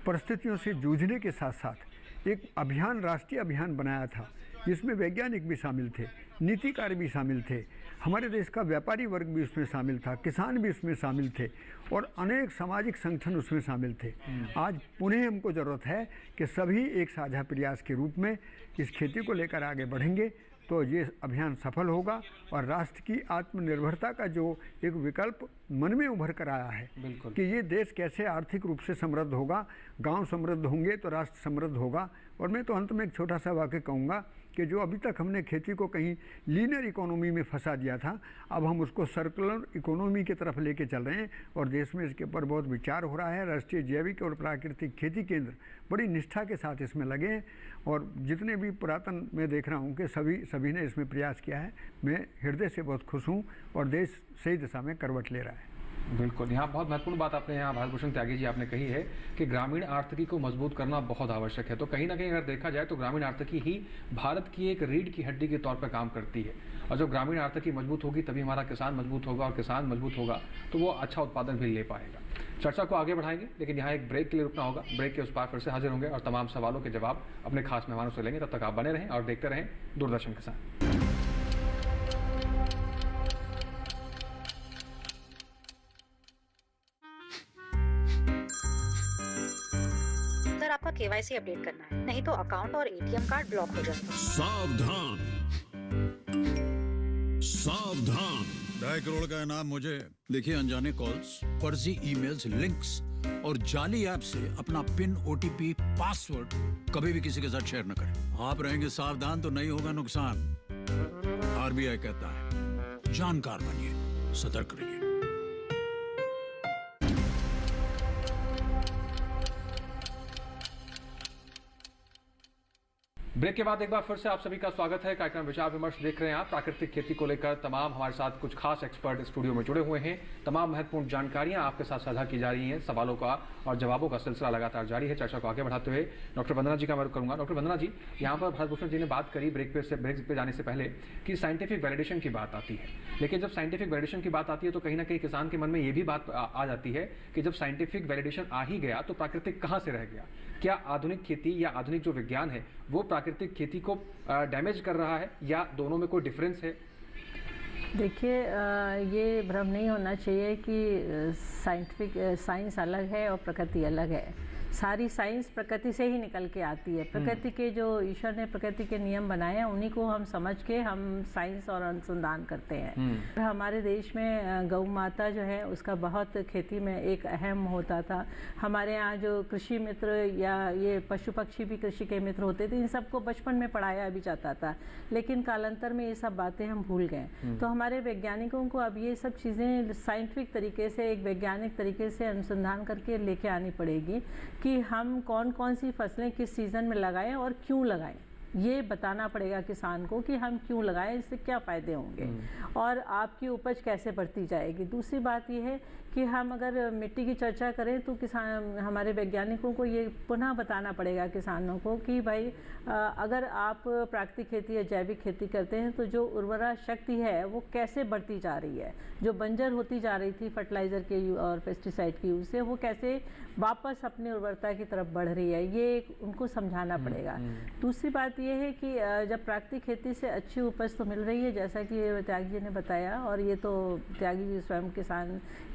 परिस्थितियों से जूझने के साथ साथ एक अभियान, राष्ट्रीय अभियान बनाया था, जिसमें वैज्ञानिक भी शामिल थे, नीतिकार भी शामिल थे, हमारे देश का व्यापारी वर्ग भी उसमें शामिल था, किसान भी उसमें शामिल थे और अनेक सामाजिक संगठन उसमें शामिल थे। आज पुनः हमको ज़रूरत है कि सभी एक साझा प्रयास के रूप में इस खेती को लेकर आगे बढ़ेंगे तो ये अभियान सफल होगा और राष्ट्र की आत्मनिर्भरता का जो एक विकल्प मन में उभर कर आया है कि ये देश कैसे आर्थिक रूप से समृद्ध होगा, गांव समृद्ध होंगे तो राष्ट्र समृद्ध होगा। और मैं तो अंत में एक छोटा सा वाक्य कहूँगा कि जो अभी तक हमने खेती को कहीं लीनियर इकोनॉमी में फंसा दिया था, अब हम उसको सर्कुलर इकोनॉमी की तरफ लेके चल रहे हैं और देश में इसके ऊपर बहुत विचार हो रहा है। राष्ट्रीय जैविक और प्राकृतिक खेती केंद्र बड़ी निष्ठा के साथ इसमें लगे हैं और जितने भी पुरातन मैं देख रहा हूँ कि सभी ने इसमें प्रयास किया है। मैं हृदय से बहुत खुश हूँ और देश सही दिशा में करवट ले रहा है। बिल्कुल, यहाँ बहुत महत्वपूर्ण बात आपने यहाँ भागभूषण त्यागी जी आपने कही है कि ग्रामीण आर्थिकी को मजबूत करना बहुत आवश्यक है। तो कहीं ना कहीं अगर देखा जाए तो ग्रामीण आर्थिकी ही भारत की एक रीढ़ की हड्डी के तौर पर काम करती है और जब ग्रामीण आर्थिकी मजबूत होगी तभी हमारा किसान मजबूत होगा और किसान मजबूत होगा तो वो अच्छा उत्पादन भी ले पाएगा। चर्चा को आगे बढ़ाएंगे लेकिन यहाँ एक ब्रेक के लिए रुकना होगा। ब्रेक के उस पार फिर से हाजिर होंगे और तमाम सवालों के जवाब अपने खास मेहमानों से लेंगे। तब तक आप बने रहें और देखते रहें दूरदर्शन किसान। आपका केवाईसी अपडेट करना है, नहीं तो अकाउंट और एटीएम कार्ड ब्लॉक हो जाएगा। सावधान सावधान, 2.5 करोड़ का इनाम मुझे। देखिए, अनजाने कॉल्स, फर्जी ईमेल्स, लिंक्स और जाली ऐप से अपना पिन, ओटीपी, पासवर्ड कभी भी किसी के साथ शेयर न करें। आप रहेंगे सावधान तो नहीं होगा नुकसान। आरबीआई कहता है जानकार बनिए, सतर्क रहिए। ब्रेक के बाद एक बार फिर से आप सभी का स्वागत है। कार्यक्रम विचार विमर्श देख रहे हैं आप। प्राकृतिक खेती को लेकर तमाम हमारे साथ कुछ खास एक्सपर्ट स्टूडियो में जुड़े हुए हैं। तमाम महत्वपूर्ण जानकारियां आपके साथ साझा की जा रही हैं। सवालों का और जवाबों का सिलसिला लगातार जारी है। चर्चा को आगे बढ़ाते हुए डॉक्टर वंदना जी का मैं करूंगा। डॉक्टर वंदना जी, यहाँ पर भागभूषण जी ने बात करी ब्रेक पे जाने से पहले कि साइंटिफिक वैलिडेशन की बात आती है, लेकिन जब साइंटिफिक वैलिडेशन की बात आती है तो कहीं ना कहीं किसान के मन में ये भी बात आ जाती है कि जब साइंटिफिक वैलिडेशन आ ही गया तो प्राकृतिक कहाँ से रह गया। क्या आधुनिक खेती या आधुनिक जो विज्ञान है वो प्राकृतिक प्राकृतिक खेती को डैमेज कर रहा है, या दोनों में कोई डिफरेंस है? देखिए, ये भ्रम नहीं होना चाहिए कि साइंस अलग है और प्रकृति अलग है। सारी साइंस प्रकृति से ही निकल के आती है। प्रकृति के जो ईश्वर ने प्रकृति के नियम बनाए हैं उन्हीं को हम समझ के हम साइंस और अनुसंधान करते हैं। हमारे देश में गौ माता जो है उसका बहुत खेती में एक अहम होता था। हमारे यहाँ जो कृषि मित्र या ये पशु पक्षी भी कृषि के मित्र होते थे, इन सबको बचपन में पढ़ाया भी जाता था, लेकिन कालांतर में ये सब बातें हम भूल गए। तो हमारे वैज्ञानिकों को अब ये सब चीज़ें साइंटिफिक तरीके से, एक वैज्ञानिक तरीके से अनुसंधान करके लेके आनी पड़ेगी कि हम कौन कौन सी फसलें किस सीज़न में लगाएं और क्यों लगाएं। ये बताना पड़ेगा किसान को कि हम क्यों लगाएं, इससे क्या फ़ायदे होंगे और आपकी उपज कैसे बढ़ती जाएगी। दूसरी बात ये है कि हम अगर मिट्टी की चर्चा करें तो किसान, हमारे वैज्ञानिकों को ये पुनः बताना पड़ेगा किसानों को कि भाई अगर आप प्राकृतिक खेती या जैविक खेती करते हैं तो जो उर्वरा शक्ति है वो कैसे बढ़ती जा रही है, जो बंजर होती जा रही थी फर्टिलाइज़र के और पेस्टिसाइड के यूज़ से, वो कैसे वापस अपनी उर्वरता की तरफ बढ़ रही है, ये उनको समझाना पड़ेगा। दूसरी बात ये है कि जब प्राकृतिक खेती से अच्छी उपज तो मिल रही है, जैसा कि त्यागी जी ने बताया, और ये तो त्यागी जी स्वयं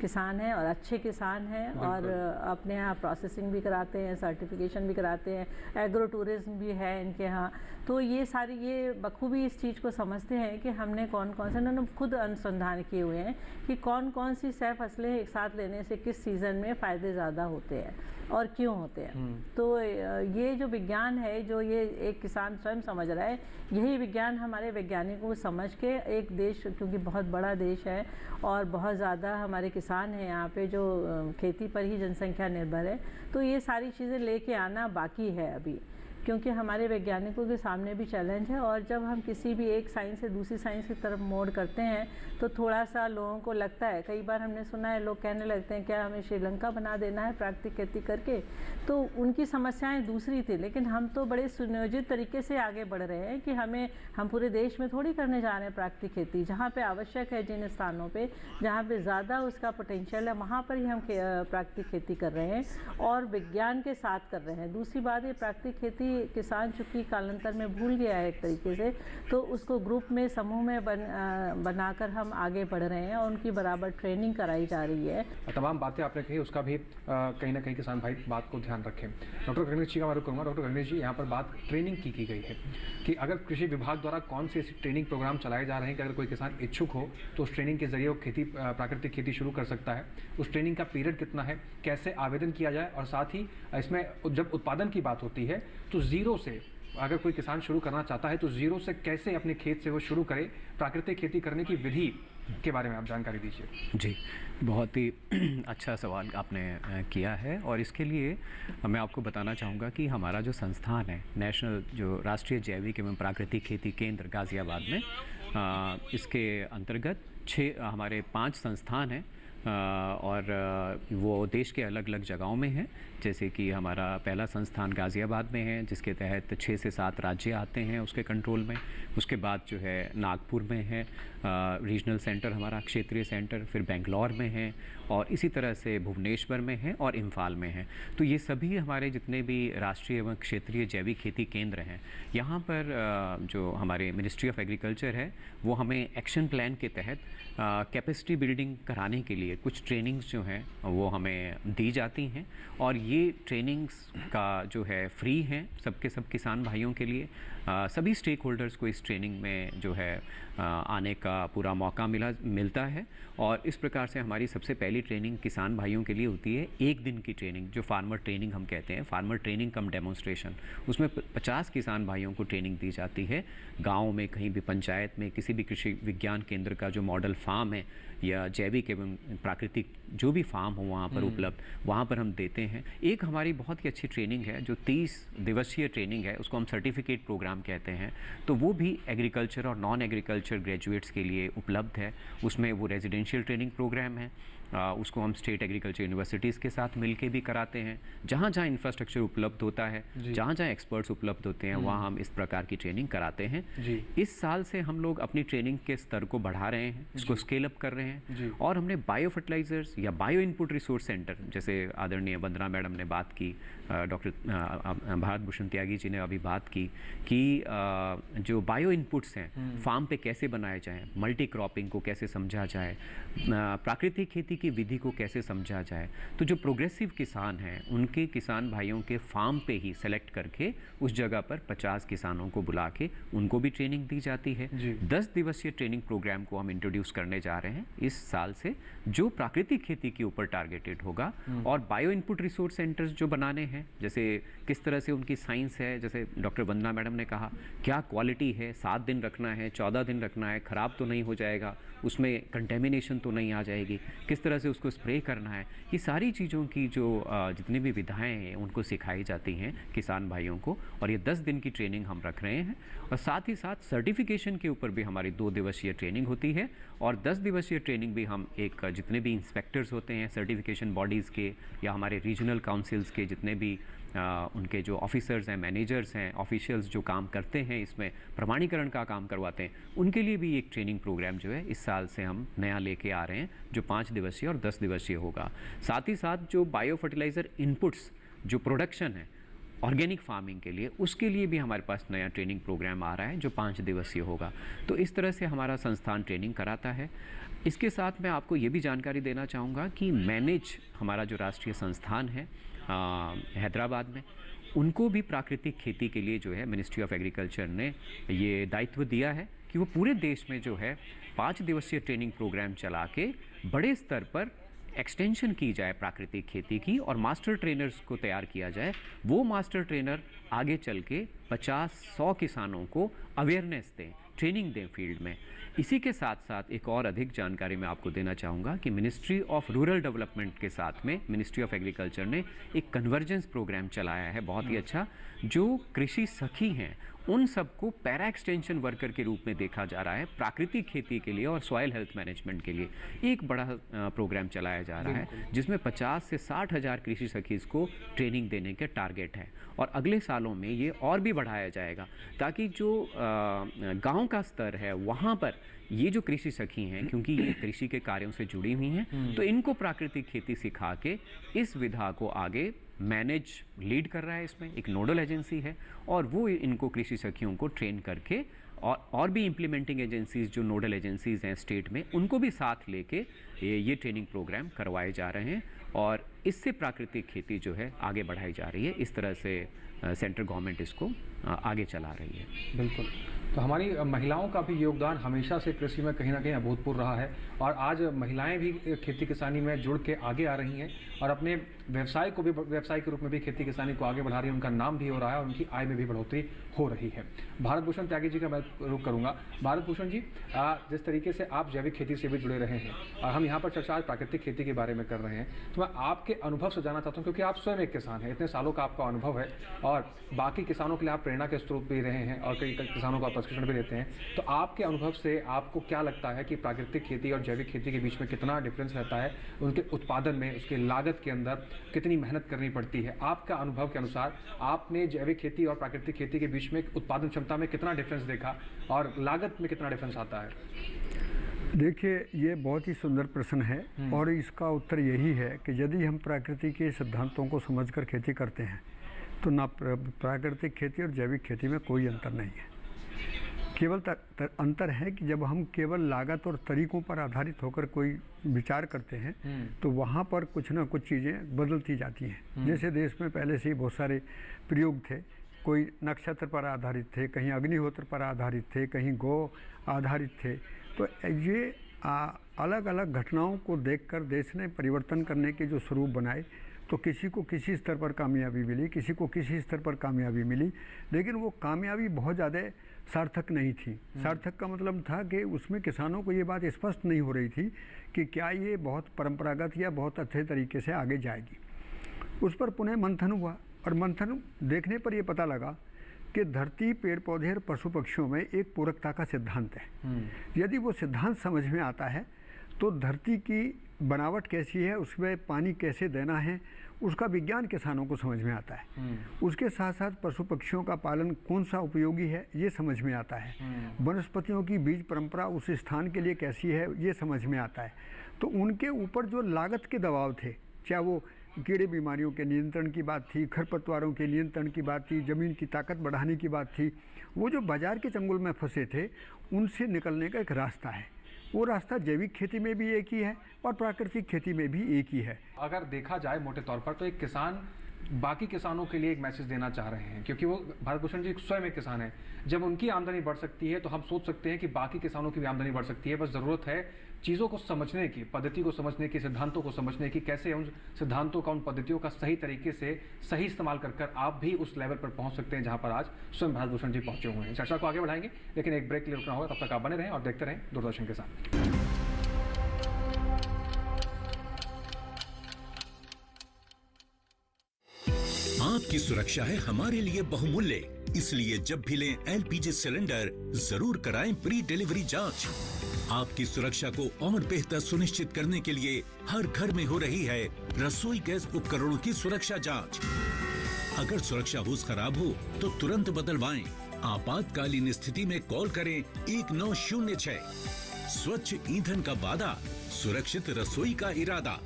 किसान हैं और अच्छे किसान हैं और अपने यहाँ प्रोसेसिंग भी कराते हैं, सर्टिफिकेशन भी कराते हैं, एग्रो टूरिज्म भी है इनके यहाँ। तो ये बखूबी इस चीज़ को समझते हैं कि हमने कौन कौन से, उन्होंने खुद अनुसंधान किए हुए हैं कि कौन कौन सी सह फसलें एक साथ लेने से किस सीज़न में फ़ायदे ज़्यादा होते हैं और क्यों होते हैं। तो ये जो विज्ञान है, जो ये एक किसान स्वयं समझ रहा है, यही विज्ञान हमारे वैज्ञानिकों को समझ के एक देश, क्योंकि बहुत बड़ा देश है और बहुत ज़्यादा हमारे किसान हैं यहाँ पे जो खेती पर ही जनसंख्या निर्भर है, तो ये सारी चीज़ें लेके आना बाकी है अभी, क्योंकि हमारे वैज्ञानिकों के सामने भी चैलेंज है। और जब हम किसी भी एक साइंस से दूसरी साइंस की तरफ मोड़ करते हैं तो थोड़ा सा लोगों को लगता है, कई बार हमने सुना है लोग कहने लगते हैं क्या हमें श्रीलंका बना देना है प्राकृतिक खेती करके। तो उनकी समस्याएं दूसरी थी, लेकिन हम तो बड़े सुनियोजित तरीके से आगे बढ़ रहे हैं कि हम पूरे देश में थोड़ी करने जा रहे हैं प्राकृतिक खेती। जहाँ पे आवश्यक है, जिन स्थानों पे जहाँ पे ज़्यादा उसका पोटेंशियल है, वहाँ पर ही हम प्राकृतिक खेती कर रहे हैं और विज्ञान के साथ कर रहे हैं। दूसरी बात, ये प्राकृतिक खेती किसान चूँकि कालांतर में भूल गया है एक तरीके से, तो उसको ग्रुप में, समूह में बनाकर हम आगे बढ़ रहे हैं और उनकी बराबर ट्रेनिंग कराई जा रही है। तमाम बातें आपने कही, उसका भी कहीं ना कहीं किसान भाई बात को ध्यान रखें। डॉक्टर गणेश जी का रुख करूँगा। डॉक्टर गणेश जी, यहाँ पर बात ट्रेनिंग की गई है कि अगर कृषि विभाग द्वारा कौन से ऐसे ट्रेनिंग प्रोग्राम चलाए जा रहे हैं कि अगर कोई किसान इच्छुक हो तो उस ट्रेनिंग के जरिए वो प्राकृतिक खेती शुरू कर सकता है। उस ट्रेनिंग का पीरियड कितना है, कैसे आवेदन किया जाए, और साथ ही इसमें जब उत्पादन की बात होती है तो ज़ीरो से अगर कोई किसान शुरू करना चाहता है तो ज़ीरो से कैसे अपने खेत से वो शुरू करे, प्राकृतिक खेती करने की विधि के बारे में आप जानकारी दीजिए। जी, बहुत ही अच्छा सवाल आपने किया है और इसके लिए मैं आपको बताना चाहूँगा कि हमारा जो संस्थान है, नेशनल जो राष्ट्रीय जैविक एवं प्राकृतिक खेती केंद्र गाज़ियाबाद में, इसके अंतर्गत हमारे 5 संस्थान हैं और वो देश के अलग अलग जगहों में हैं। जैसे कि हमारा पहला संस्थान गाज़ियाबाद में है, जिसके तहत 6 से 7 राज्य आते हैं उसके कंट्रोल में। उसके बाद जो है नागपुर में है रीजनल सेंटर हमारा, क्षेत्रीय सेंटर, फिर बेंगलोर में है और इसी तरह से भुवनेश्वर में है और इम्फाल में है। तो ये सभी हमारे जितने भी राष्ट्रीय एवं क्षेत्रीय जैविक खेती केंद्र हैं, यहाँ पर जो हमारे मिनिस्ट्री ऑफ एग्रीकल्चर है वो हमें एक्शन प्लान के तहत कैपेसिटी बिल्डिंग कराने के लिए कुछ ट्रेनिंग्स जो हैं वो हमें दी जाती हैं और ये ट्रेनिंग्स का जो है फ्री हैं सबके सब किसान भाइयों के लिए। सभी स्टेक होल्डर्स को इस ट्रेनिंग में जो है आने का पूरा मौका मिलता है और इस प्रकार से हमारी सबसे पहली ट्रेनिंग किसान भाइयों के लिए होती है 1 दिन की ट्रेनिंग, जो फार्मर ट्रेनिंग हम कहते हैं, फार्मर ट्रेनिंग कम डेमोन्स्ट्रेशन। उसमें 50 किसान भाइयों को ट्रेनिंग दी जाती है। गाँव में, कहीं भी पंचायत में, किसी भी कृषि विज्ञान केंद्र का जो मॉडल फार्म है या जैविक एवं प्राकृतिक जो भी फार्म हो वहाँ पर उपलब्ध, वहाँ पर हम देते हैं। एक हमारी बहुत ही अच्छी ट्रेनिंग है जो 30 दिवसीय ट्रेनिंग है, उसको हम सर्टिफिकेट प्रोग्राम कहते हैं। तो वो भी एग्रीकल्चर और नॉन एग्रीकल्चर ग्रेजुएट्स के लिए उपलब्ध है। उसमें वो रेजिडेंशियल ट्रेनिंग प्रोग्राम है उसको हम स्टेट एग्रीकल्चर यूनिवर्सिटीज़ के साथ मिलके भी कराते हैं। जहाँ जहाँ इंफ्रास्ट्रक्चर उपलब्ध होता है, जहाँ जहाँ एक्सपर्ट्स उपलब्ध होते हैं, वहाँ हम इस प्रकार की ट्रेनिंग कराते हैं। इस साल से हम लोग अपनी ट्रेनिंग के स्तर को बढ़ा रहे हैं, इसको स्केल अप कर रहे हैं, और हमने बायो फर्टिलाइजर्स या बायो इनपुट रिसोर्स सेंटर, जैसे आदरणीय वंदना मैडम ने बात की, डॉक्टर भारत भूषण त्यागी जी ने अभी बात की कि जो बायो इनपुट्स हैं फार्म पे कैसे बनाए जाएं, मल्टी क्रॉपिंग को कैसे समझा जाए, प्राकृतिक खेती की विधि को कैसे समझा जाए। तो जो प्रोग्रेसिव किसान हैं उनके किसान भाइयों के फार्म पे ही सेलेक्ट करके उस जगह पर 50 किसानों को बुला के उनको भी ट्रेनिंग दी जाती है। 10 दिवसीय ट्रेनिंग प्रोग्राम को हम इंट्रोड्यूस करने जा रहे हैं इस साल से, जो प्राकृतिक खेती के ऊपर टारगेटेड होगा, और बायो इनपुट रिसोर्स सेंटर्स जो बनाने हैं, जैसे किस तरह से उनकी साइंस है, जैसे डॉक्टर वंदना मैडम ने कहा क्या क्वालिटी है, 7 दिन रखना है, 14 दिन रखना है, ख़राब तो नहीं हो जाएगा, उसमें कंटेमिनेशन तो नहीं आ जाएगी, किस तरह से उसको स्प्रे करना है, ये सारी चीज़ों की जो जितनी भी विधाएं हैं उनको सिखाई जाती हैं किसान भाइयों को। और ये 10 दिन की ट्रेनिंग हम रख रहे हैं, और साथ ही साथ सर्टिफिकेशन के ऊपर भी हमारी 2 दिवसीय ट्रेनिंग होती है, और 10 दिवसीय ट्रेनिंग भी हम एक जितने भी इंस्पेक्टर्स होते हैं सर्टिफिकेशन बॉडीज़ के या हमारे रीजनल काउंसिल्स के जितने भी उनके जो ऑफिसर्स हैं, मैनेजर्स हैं, ऑफिशियल्स जो काम करते हैं इसमें प्रमाणीकरण का काम करवाते हैं, उनके लिए भी एक ट्रेनिंग प्रोग्राम जो है इस साल से हम नया लेके आ रहे हैं, जो 5 दिवसीय और 10 दिवसीय होगा। साथ ही साथ जो बायो फर्टिलाइज़र इनपुट्स जो प्रोडक्शन है ऑर्गेनिक फार्मिंग के लिए, उसके लिए भी हमारे पास नया ट्रेनिंग प्रोग्राम आ रहा है जो 5 दिवसीय होगा। तो इस तरह से हमारा संस्थान ट्रेनिंग कराता है। इसके साथ मैं आपको ये भी जानकारी देना चाहूँगा कि मैनेज हमारा जो राष्ट्रीय संस्थान है हैदराबाद में, उनको भी प्राकृतिक खेती के लिए जो है मिनिस्ट्री ऑफ एग्रीकल्चर ने ये दायित्व दिया है कि वो पूरे देश में जो है 5 दिवसीय ट्रेनिंग प्रोग्राम चला के बड़े स्तर पर एक्सटेंशन की जाए प्राकृतिक खेती की, और मास्टर ट्रेनर्स को तैयार किया जाए। वो मास्टर ट्रेनर आगे चल के 50-100 किसानों को अवेयरनेस दें, ट्रेनिंग दें फील्ड में। इसी के साथ साथ एक और अधिक जानकारी मैं आपको देना चाहूँगा कि मिनिस्ट्री ऑफ रूरल डेवलपमेंट के साथ में मिनिस्ट्री ऑफ एग्रीकल्चर ने एक कन्वर्जेंस प्रोग्राम चलाया है बहुत ही अच्छा, जो कृषि सखी हैं उन सबको पैरा एक्सटेंशन वर्कर के रूप में देखा जा रहा है प्राकृतिक खेती के लिए और सॉइल हेल्थ मैनेजमेंट के लिए। एक बड़ा प्रोग्राम चलाया जा रहा है जिसमें 50 से 60 हज़ार कृषि सखीज़ को ट्रेनिंग देने के टारगेट है, और अगले सालों में ये और भी बढ़ाया जाएगा ताकि जो गांव का स्तर है वहाँ पर ये जो कृषि सखी हैं, क्योंकि ये कृषि के कार्यों से जुड़ी हुई हैं, तो इनको प्राकृतिक खेती सिखा के इस विधा को आगे मैनेज लीड कर रहा है। इसमें एक नोडल एजेंसी है और वो इनको कृषि सखियों को ट्रेन करके और भी इम्प्लीमेंटिंग एजेंसीज जो नोडल एजेंसीज हैं स्टेट में, उनको भी साथ लेके ये ट्रेनिंग प्रोग्राम करवाए जा रहे हैं, और इससे प्राकृतिक खेती जो है आगे बढ़ाई जा रही है। इस तरह से सेंट्रल गवर्नमेंट इसको आगे चला रही है। बिल्कुल। तो हमारी महिलाओं का भी योगदान हमेशा से कृषि में कहीं ना कहीं अभूतपूर्व रहा है, और आज महिलाएं भी खेती किसानी में जुड़ के आगे आ रही हैं और अपने व्यवसाय को भी व्यवसाय के रूप में भी खेती किसानी को आगे बढ़ा रही है। उनका नाम भी हो रहा है और उनकी आय में भी बढ़ोतरी हो रही है। भारत भूषण त्यागी जी का मैं रुख करूँगा। भारत भूषण जी, जिस तरीके से आप जैविक खेती से भी जुड़े रहे हैं और हम यहाँ पर चर्चा आज प्राकृतिक खेती के बारे में कर रहे हैं, तो मैं आपके अनुभव से जानना चाहता हूँ, क्योंकि आप स्वयं एक किसान हैं, इतने सालों का आपका अनुभव है और बाकी किसानों के लिए आप प्रेरणा के स्रोत भी रहे हैं और कई किसानों का प्रशिक्षण भी देते हैं। तो आपके अनुभव से आपको क्या लगता है कि प्राकृतिक खेती और जैविक खेती के बीच में कितना डिफरेंस रहता है, उनके उत्पादन में, उसके लागत के अंदर कितनी मेहनत करनी पड़ती है? आपका अनुभव के अनुसार आपने जैविक खेती और प्राकृतिक खेती के बीच में उत्पादन क्षमता में कितना डिफरेंस देखा और लागत में कितना डिफरेंस आता है? देखिए, ये बहुत ही सुंदर प्रश्न है और इसका उत्तर यही है कि यदि हम प्रकृति के सिद्धांतों को समझकर खेती करते हैं तो ना प्राकृतिक खेती और जैविक खेती में कोई अंतर नहीं है। केवल अंतर है कि जब हम केवल लागत और तरीकों पर आधारित होकर कोई विचार करते हैं तो वहाँ पर कुछ ना कुछ चीज़ें बदलती जाती हैं। जैसे देश में पहले से ही बहुत सारे प्रयोग थे, कोई नक्षत्र पर आधारित थे, कहीं अग्निहोत्र पर आधारित थे, कहीं गौ आधारित थे। तो ये अलग अलग घटनाओं को देखकर देश ने परिवर्तन करने के जो स्वरूप बनाए, तो किसी को किसी स्तर पर कामयाबी मिली, किसी को किसी स्तर पर कामयाबी मिली, लेकिन वो कामयाबी बहुत ज़्यादा सार्थक नहीं थी। सार्थक का मतलब था कि उसमें किसानों को ये बात स्पष्ट नहीं हो रही थी कि क्या ये बहुत परंपरागत या बहुत अच्छे तरीके से आगे जाएगी। उस पर पुनः मंथन हुआ और मंथन देखने पर ये पता लगा कि धरती, पेड़ पौधे और पशु पक्षियों में एक पूरकता का सिद्धांत है। यदि वो सिद्धांत समझ में आता है तो धरती की बनावट कैसी है, उसमें पानी कैसे देना है, उसका विज्ञान किसानों को समझ में आता है। उसके साथ साथ पशु पक्षियों का पालन कौन सा उपयोगी है ये समझ में आता है। वनस्पतियों की बीज परंपरा उस स्थान के लिए कैसी है ये समझ में आता है। तो उनके ऊपर जो लागत के दबाव थे, चाहे वो कीड़े बीमारियों के नियंत्रण की बात थी, खरपतवारों के नियंत्रण की बात थी, ज़मीन की ताकत बढ़ाने की बात थी, वो जो बाजार के चंगुल में फंसे थे उनसे निकलने का एक रास्ता है। वो रास्ता जैविक खेती में भी एक ही है और प्राकृतिक खेती में भी एक ही है। अगर देखा जाए मोटे तौर पर तो एक किसान बाकी किसानों के लिए एक मैसेज देना चाह रहे हैं, क्योंकि वो भारत भूषण जी स्वयं एक किसान है। जब उनकी आमदनी बढ़ सकती है तो हम सोच सकते हैं कि बाकी किसानों की भी आमदनी बढ़ सकती है। बस ज़रूरत है चीज़ों को समझने की, पद्धति को समझने की, सिद्धांतों को समझने की, कैसे उन सिद्धांतों का, उन पद्धतियों का सही तरीके से सही इस्तेमाल कर आप भी उस लेवल पर पहुंच सकते हैं जहां पर आज स्वयं भारत भूषण जी पहुंचे हुए हैं। चर्चा को आगे बढ़ाएंगे, लेकिन एक ब्रेक के लिए रुकना होगा। तब तक आप बने रहें और देखते रहें दूरदर्शन के साथ। आपकी सुरक्षा है हमारे लिए बहुमूल्य, इसलिए जब भी लें एलपीजी सिलेंडर जरूर कराएं प्री डिलीवरी जांच। आपकी सुरक्षा को और बेहतर सुनिश्चित करने के लिए हर घर में हो रही है रसोई गैस उपकरणों की सुरक्षा जांच। अगर सुरक्षा होस खराब हो तो तुरंत बदलवाएं। आपातकालीन स्थिति में कॉल करें 1906। स्वच्छ ईंधन का वादा, सुरक्षित रसोई का इरादा।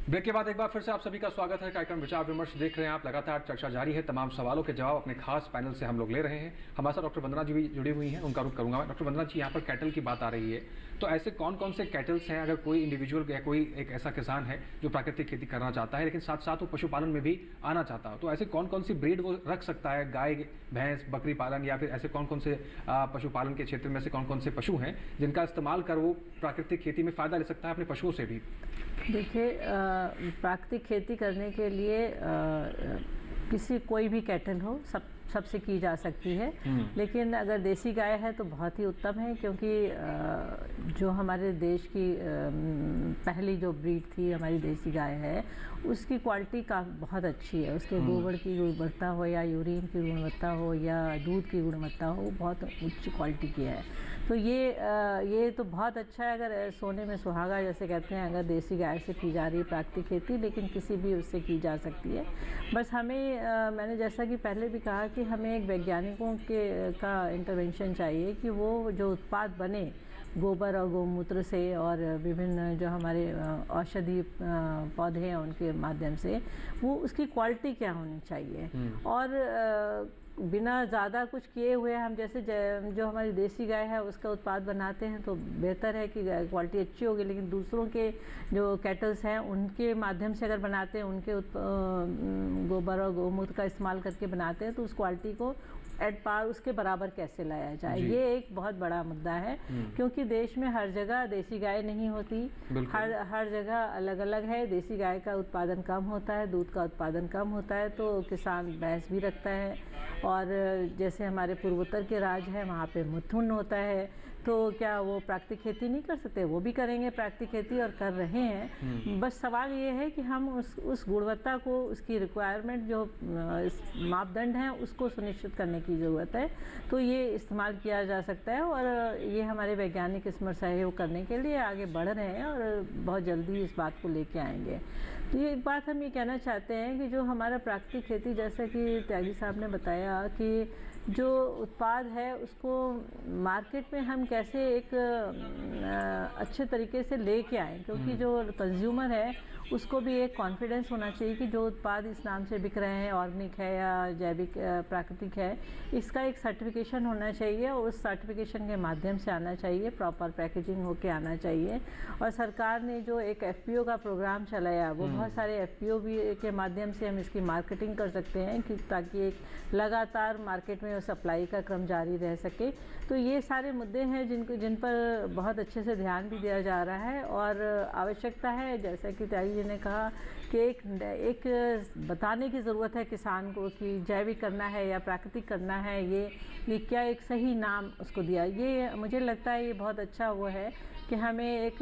ब्रेक के बाद एक बार फिर से आप सभी का स्वागत है। कार्यक्रम विचार विमर्श देख रहे हैं आप। लगातार चर्चा जारी है, तमाम सवालों के जवाब अपने खास पैनल से हम लोग ले रहे हैं। हमारे साथ डॉक्टर वंदना जी भी जुड़ी हुई हैं, उनका रुख करूंगा। डॉक्टर वंदना जी, यहाँ पर कैटल की बात आ रही है, तो ऐसे कौन कौन से कैटल्स हैं, अगर कोई इंडिविजुअल या कोई एक ऐसा किसान है जो प्राकृतिक खेती करना चाहता है लेकिन साथ साथ वो पशुपालन में भी आना चाहता हो, तो ऐसे कौन कौन सी ब्रीड वो रख सकता है? गाय, भैंस, बकरी पालन, या फिर ऐसे कौन कौन से पशुपालन के क्षेत्र में से कौन कौन से पशु हैं जिनका इस्तेमाल कर वो प्राकृतिक खेती में फ़ायदा ले सकता है अपने पशुओं से भी? देखिए, प्राकृतिक खेती करने के लिए किसी कोई भी कैटल हो सबसे की जा सकती है, लेकिन अगर देसी गाय है तो बहुत ही उत्तम है, क्योंकि जो हमारे देश की पहली जो ब्रीड थी हमारी देसी गाय है उसकी क्वालिटी का बहुत अच्छी है। उसके गोबर की गुणवत्ता हो या यूरिन की गुणवत्ता हो या दूध की गुणवत्ता हो, बहुत उच्च क्वालिटी की है। तो ये तो बहुत अच्छा है। अगर सोने में सुहागा जैसे कहते हैं, अगर देसी गाय से की जा रही है प्राकृतिक खेती, लेकिन किसी भी उससे की जा सकती है। बस हमें मैंने जैसा कि पहले भी कहा कि हमें एक वैज्ञानिकों का इंटरवेंशन चाहिए कि वो जो उत्पाद बने गोबर और गौमूत्र से और विभिन्न जो हमारे औषधि पौधे हैं उनके माध्यम से, वो उसकी क्वालिटी क्या होनी चाहिए। और बिना ज़्यादा कुछ किए हुए हम जैसे जो हमारी देसी गाय है उसका उत्पाद बनाते हैं तो बेहतर है कि क्वालिटी अच्छी होगी, लेकिन दूसरों के जो कैटल्स हैं उनके माध्यम से अगर बनाते हैं, उनके गोबर और गौमूत्र का इस्तेमाल करके बनाते हैं, तो उस क्वालिटी को एट पार उसके बराबर कैसे लाया जाए, ये एक बहुत बड़ा मुद्दा है। क्योंकि देश में हर जगह देसी गाय नहीं होती, हर जगह अलग अलग है। देसी गाय का उत्पादन कम होता है, दूध का उत्पादन कम होता है, तो किसान भैंस भी रखता है। और जैसे हमारे पूर्वोत्तर के राज्य हैं वहाँ पे मुथुन होता है, तो क्या वो प्राकृतिक खेती नहीं कर सकते? वो भी करेंगे प्राकृतिक खेती और कर रहे हैं। बस सवाल ये है कि हम उस गुणवत्ता को, उसकी रिक्वायरमेंट जो मापदंड हैं उसको सुनिश्चित करने की ज़रूरत है। तो ये इस्तेमाल किया जा सकता है और ये हमारे वैज्ञानिक इसमें सहयोग करने के लिए आगे बढ़ रहे हैं और बहुत जल्दी इस बात को लेके आएंगे। तो ये एक बात हम ये कहना चाहते हैं कि जो हमारा प्राकृतिक खेती, जैसा कि त्यागी साहब ने बताया कि जो उत्पाद है उसको मार्केट में हम कैसे एक अच्छे तरीके से लेके आएँ, क्योंकि जो कंज्यूमर है उसको भी एक कॉन्फिडेंस होना चाहिए कि जो उत्पाद इस नाम से बिक रहे हैं, ऑर्गेनिक है या जैविक प्राकृतिक है, इसका एक सर्टिफिकेशन होना चाहिए और उस सर्टिफिकेशन के माध्यम से आना चाहिए, प्रॉपर पैकेजिंग होके आना चाहिए। और सरकार ने जो एक FPO का प्रोग्राम चलाया, वो बहुत सारे FPO भी के माध्यम से हम इसकी मार्केटिंग कर सकते हैं कि ताकि एक लगातार मार्केट में सप्लाई का क्रम जारी रह सके। तो ये सारे मुद्दे हैं जिन पर बहुत अच्छे से ध्यान भी दिया जा रहा है और आवश्यकता है, जैसा कि त्यागी जी ने कहा कि एक बताने की ज़रूरत है किसान को कि जैविक करना है या प्राकृतिक करना है, ये क्या एक सही नाम उसको दिया। ये मुझे लगता है ये बहुत अच्छा वो है कि हमें एक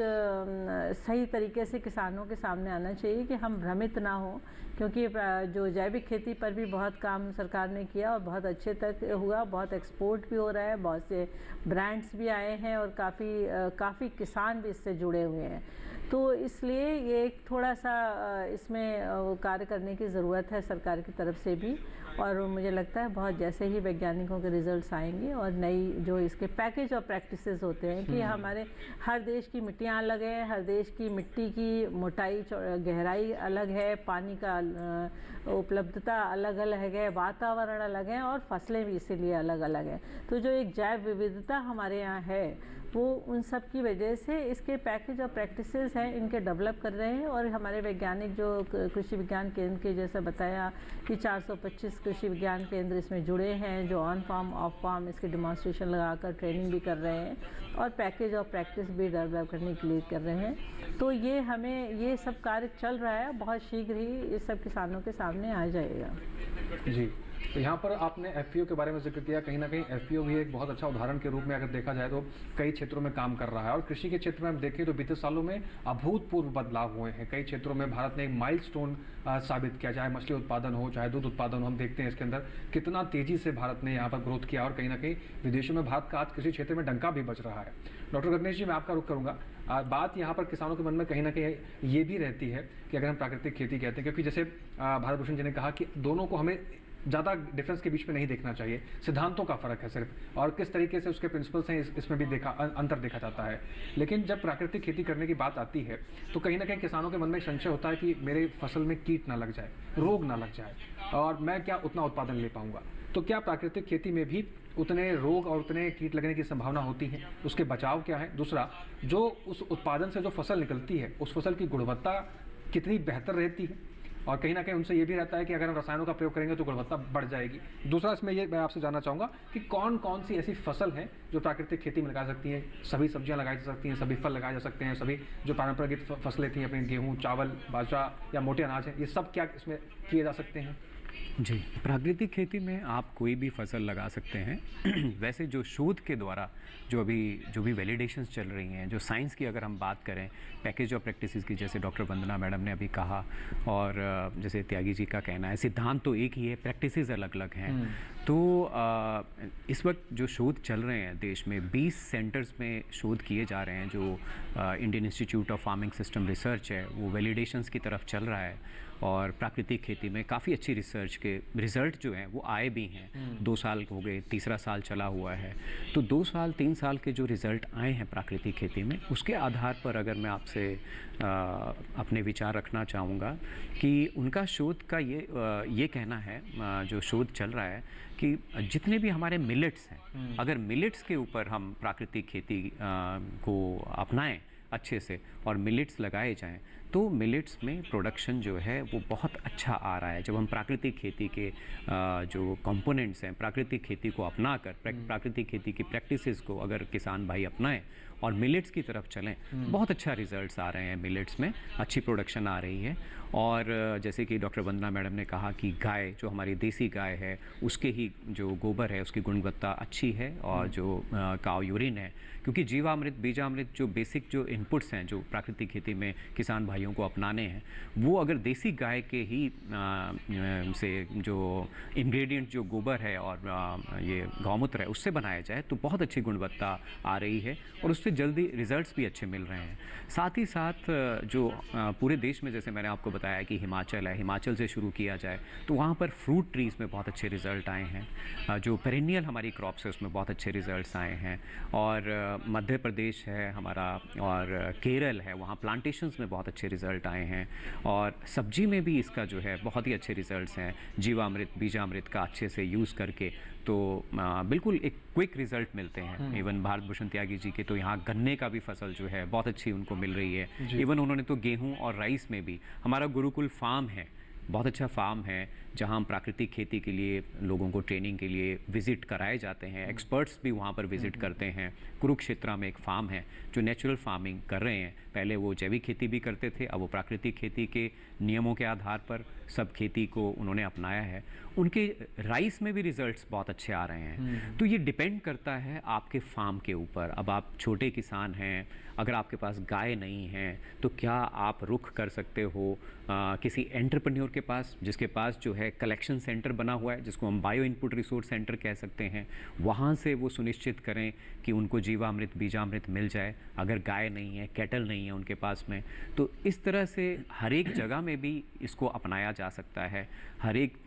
सही तरीके से किसानों के सामने आना चाहिए कि हम भ्रमित ना हो, क्योंकि जो जैविक खेती पर भी बहुत काम सरकार ने किया और बहुत अच्छे तक हुआ, बहुत एक्सपोर्ट भी हो रहा है, बहुत से ब्रांड्स भी आए हैं और काफ़ी किसान भी इससे जुड़े हुए हैं। तो इसलिए ये एक थोड़ा सा इसमें कार्य करने की ज़रूरत है सरकार की तरफ से भी। और मुझे लगता है बहुत जैसे ही वैज्ञानिकों के रिजल्ट्स आएंगे और नई जो इसके पैकेज और प्रैक्टिसेस होते हैं कि हमारे हर देश की मिट्टियाँ अलग हैं, हर देश की मिट्टी की मोटाई गहराई अलग है, पानी का उपलब्धता अलग अलग है, वातावरण अलग है और फसलें भी इसीलिए अलग अलग हैं। तो जो एक जैव विविधता हमारे यहाँ है वो उन सब की वजह से इसके पैकेज और प्रैक्टिसेस हैं इनके डेवलप कर रहे हैं। और हमारे वैज्ञानिक जो कृषि विज्ञान केंद्र के जैसा बताया कि 425 कृषि विज्ञान केंद्र इसमें जुड़े हैं जो ऑन फार्म ऑफ फार्म इसके डिमॉन्स्ट्रेशन लगाकर ट्रेनिंग भी कर रहे हैं और पैकेज और प्रैक्टिस भी डेवलप करने के लिए कर रहे हैं। तो ये हमें ये सब कार्य चल रहा है, बहुत शीघ्र ही ये सब किसानों के सामने आ जाएगा। जी, तो यहाँ पर आपने एफपीओ के बारे में जिक्र किया। कहीं ना कहीं एफपीओ भी एक बहुत अच्छा उदाहरण के रूप में अगर देखा जाए तो कई क्षेत्रों में काम कर रहा है। और कृषि के क्षेत्र में हम देखें तो बीते सालों में अभूतपूर्व बदलाव हुए हैं। कई क्षेत्रों में भारत ने एक माइलस्टोन साबित किया, चाहे मछली उत्पादन हो, चाहे दूध उत्पादन हो। हम देखते हैं इसके अंदर कितना तेजी से भारत ने यहाँ पर ग्रोथ किया और कहीं ना कहीं विदेशों में भारत का आज कृषि क्षेत्र में डंका भी बज रहा है। डॉक्टर गगनेश जी, मैं आपका रुख करूँगा। बात यहाँ पर किसानों के मन में कहीं ना कहीं ये भी रहती है कि अगर हम प्राकृतिक खेती कहते हैं, क्योंकि जैसे भारत भूषण जी ने कहा कि दोनों को हमें ज़्यादा डिफरेंस के बीच में नहीं देखना चाहिए, सिद्धांतों का फ़र्क है सिर्फ, और किस तरीके से उसके प्रिंसिपल्स हैं इसमें भी अंतर देखा जाता है। लेकिन जब प्राकृतिक खेती करने की बात आती है तो कहीं ना कहीं किसानों के मन में संशय होता है कि मेरे फसल में कीट ना लग जाए, रोग ना लग जाए और मैं क्या उतना उत्पादन ले पाऊँगा। तो क्या प्राकृतिक खेती में भी उतने रोग और उतने कीट लगने की संभावना होती है? उसके बचाव क्या है? दूसरा, जो उस उत्पादन से जो फसल निकलती है उस फसल की गुणवत्ता कितनी बेहतर रहती है? और कहीं ना कहीं उनसे ये भी रहता है कि अगर हम रसायनों का प्रयोग करेंगे तो गुणवत्ता बढ़ जाएगी। दूसरा, इसमें ये मैं आपसे जानना चाहूँगा कि कौन कौन सी ऐसी फसल हैं जो प्राकृतिक खेती में लगा सकती हैं? सभी सब्जियां लगाई जा सकती हैं, सभी फल लगाए जा सकते हैं, सभी जो पारंपरिक फसलें थी अपनी गेहूँ, चावल, बाजरा या मोटे अनाज हैं, ये सब क्या इसमें किए जा सकते हैं? जी, प्राकृतिक खेती में आप कोई भी फसल लगा सकते हैं। वैसे जो शोध के द्वारा जो भी वैलिडेशंस चल रही हैं, जो साइंस की अगर हम बात करें, पैकेज ऑफ प्रैक्टिसेस की, जैसे डॉक्टर वंदना मैडम ने अभी कहा और जैसे त्यागी जी का कहना है, सिद्धांत तो एक ही है, प्रैक्टिसेस अलग अलग हैं। तो इस वक्त जो शोध चल रहे हैं देश में 20 सेंटर्स में शोध किए जा रहे हैं। जो Indian institute of farming system research है वो वैलिडेशंस की तरफ चल रहा है और प्राकृतिक खेती में काफ़ी अच्छी रिसर्च के रिज़ल्ट जो हैं वो आए भी हैं। 2 साल हो गए, तीसरा साल चला हुआ है। तो 2 साल 3 साल के जो रिज़ल्ट आए हैं प्राकृतिक खेती में, उसके आधार पर अगर मैं आपसे अपने विचार रखना चाहूँगा कि उनका शोध का ये कहना है, जो शोध चल रहा है कि जितने भी हमारे मिलेट्स हैं, अगर मिलेट्स के ऊपर हम प्राकृतिक खेती को अपनाएं अच्छे से और मिलेट्स लगाए जाएं तो मिलेट्स में प्रोडक्शन जो है वो बहुत अच्छा आ रहा है। जब हम प्राकृतिक खेती के जो कंपोनेंट्स हैं, प्राकृतिक खेती को अपनाकर प्राकृतिक खेती की प्रैक्टिसेस को अगर किसान भाई अपनाएं और मिलेट्स की तरफ चलें, बहुत अच्छा रिजल्ट्स आ रहे हैं। मिलेट्स में अच्छी प्रोडक्शन आ रही है। और जैसे कि डॉक्टर वंदना मैडम ने कहा कि गाय, जो हमारी देसी गाय है, उसके ही जो गोबर है उसकी गुणवत्ता अच्छी है और जो काव यूरिन है, क्योंकि जीवामृत, बीजामृत जो बेसिक जो इनपुट्स हैं जो प्राकृतिक खेती में किसान भाइयों को अपनाने हैं, वो अगर देसी गाय के ही से जो इंग्रेडिएंट जो गोबर है और ये गौमूत्र है उससे बनाया जाए तो बहुत अच्छी गुणवत्ता आ रही है और उससे जल्दी रिजल्ट्स भी अच्छे मिल रहे हैं। साथ ही साथ जो पूरे देश में, जैसे मैंने आपको बताया कि हिमाचल है, हिमाचल से शुरू किया जाए तो वहाँ पर फ्रूट ट्रीज़ में बहुत अच्छे रिजल्ट आए हैं। जो पेरेनियल हमारी क्रॉप्स है उसमें बहुत अच्छे रिजल्ट्स आए हैं। और मध्य प्रदेश है हमारा और केरल है, वहाँ प्लांटेशंस में बहुत अच्छे रिजल्ट आए हैं। और सब्जी में भी इसका जो है बहुत ही अच्छे रिजल्ट्स हैं, जीवामृत, बीजामृत का अच्छे से यूज़ करके। तो बिल्कुल एक क्विक रिजल्ट मिलते हैं। इवन भारत भूषण त्यागी जी के तो यहाँ गन्ने का भी फसल जो है बहुत अच्छी उनको मिल रही है। इवन उन्होंने तो गेहूं और राइस में भी, हमारा गुरुकुल फार्म है, बहुत अच्छा फार्म है जहाँ हम प्राकृतिक खेती के लिए लोगों को ट्रेनिंग के लिए विज़िट कराए जाते हैं, एक्सपर्ट्स भी वहाँ पर विज़िट करते हैं। कुरुक्षेत्र में एक फार्म है जो नेचुरल फार्मिंग कर रहे हैं। पहले वो जैविक खेती भी करते थे, अब वो प्राकृतिक खेती के नियमों के आधार पर सब खेती को उन्होंने अपनाया है। उनके राइस में भी रिजल्ट्स बहुत अच्छे आ रहे हैं। तो ये डिपेंड करता है आपके फार्म के ऊपर। अब आप छोटे किसान हैं, अगर आपके पास गाय नहीं है तो क्या आप रुख कर सकते हो किसी एंटरप्रेन्योर के पास, जिसके पास जो है कलेक्शन सेंटर बना हुआ है, जिसको हम बायो इनपुट रिसोर्स सेंटर कह सकते हैं। वहाँ से वो सुनिश्चित करें कि उनको जीवामृत बीजामृत मिल जाए। अगर गाय नहीं है, कैटल नहीं है उनके पास में, तो इस तरह से हर एक जगह में भी इसको अपनाया जा सकता है, हर एक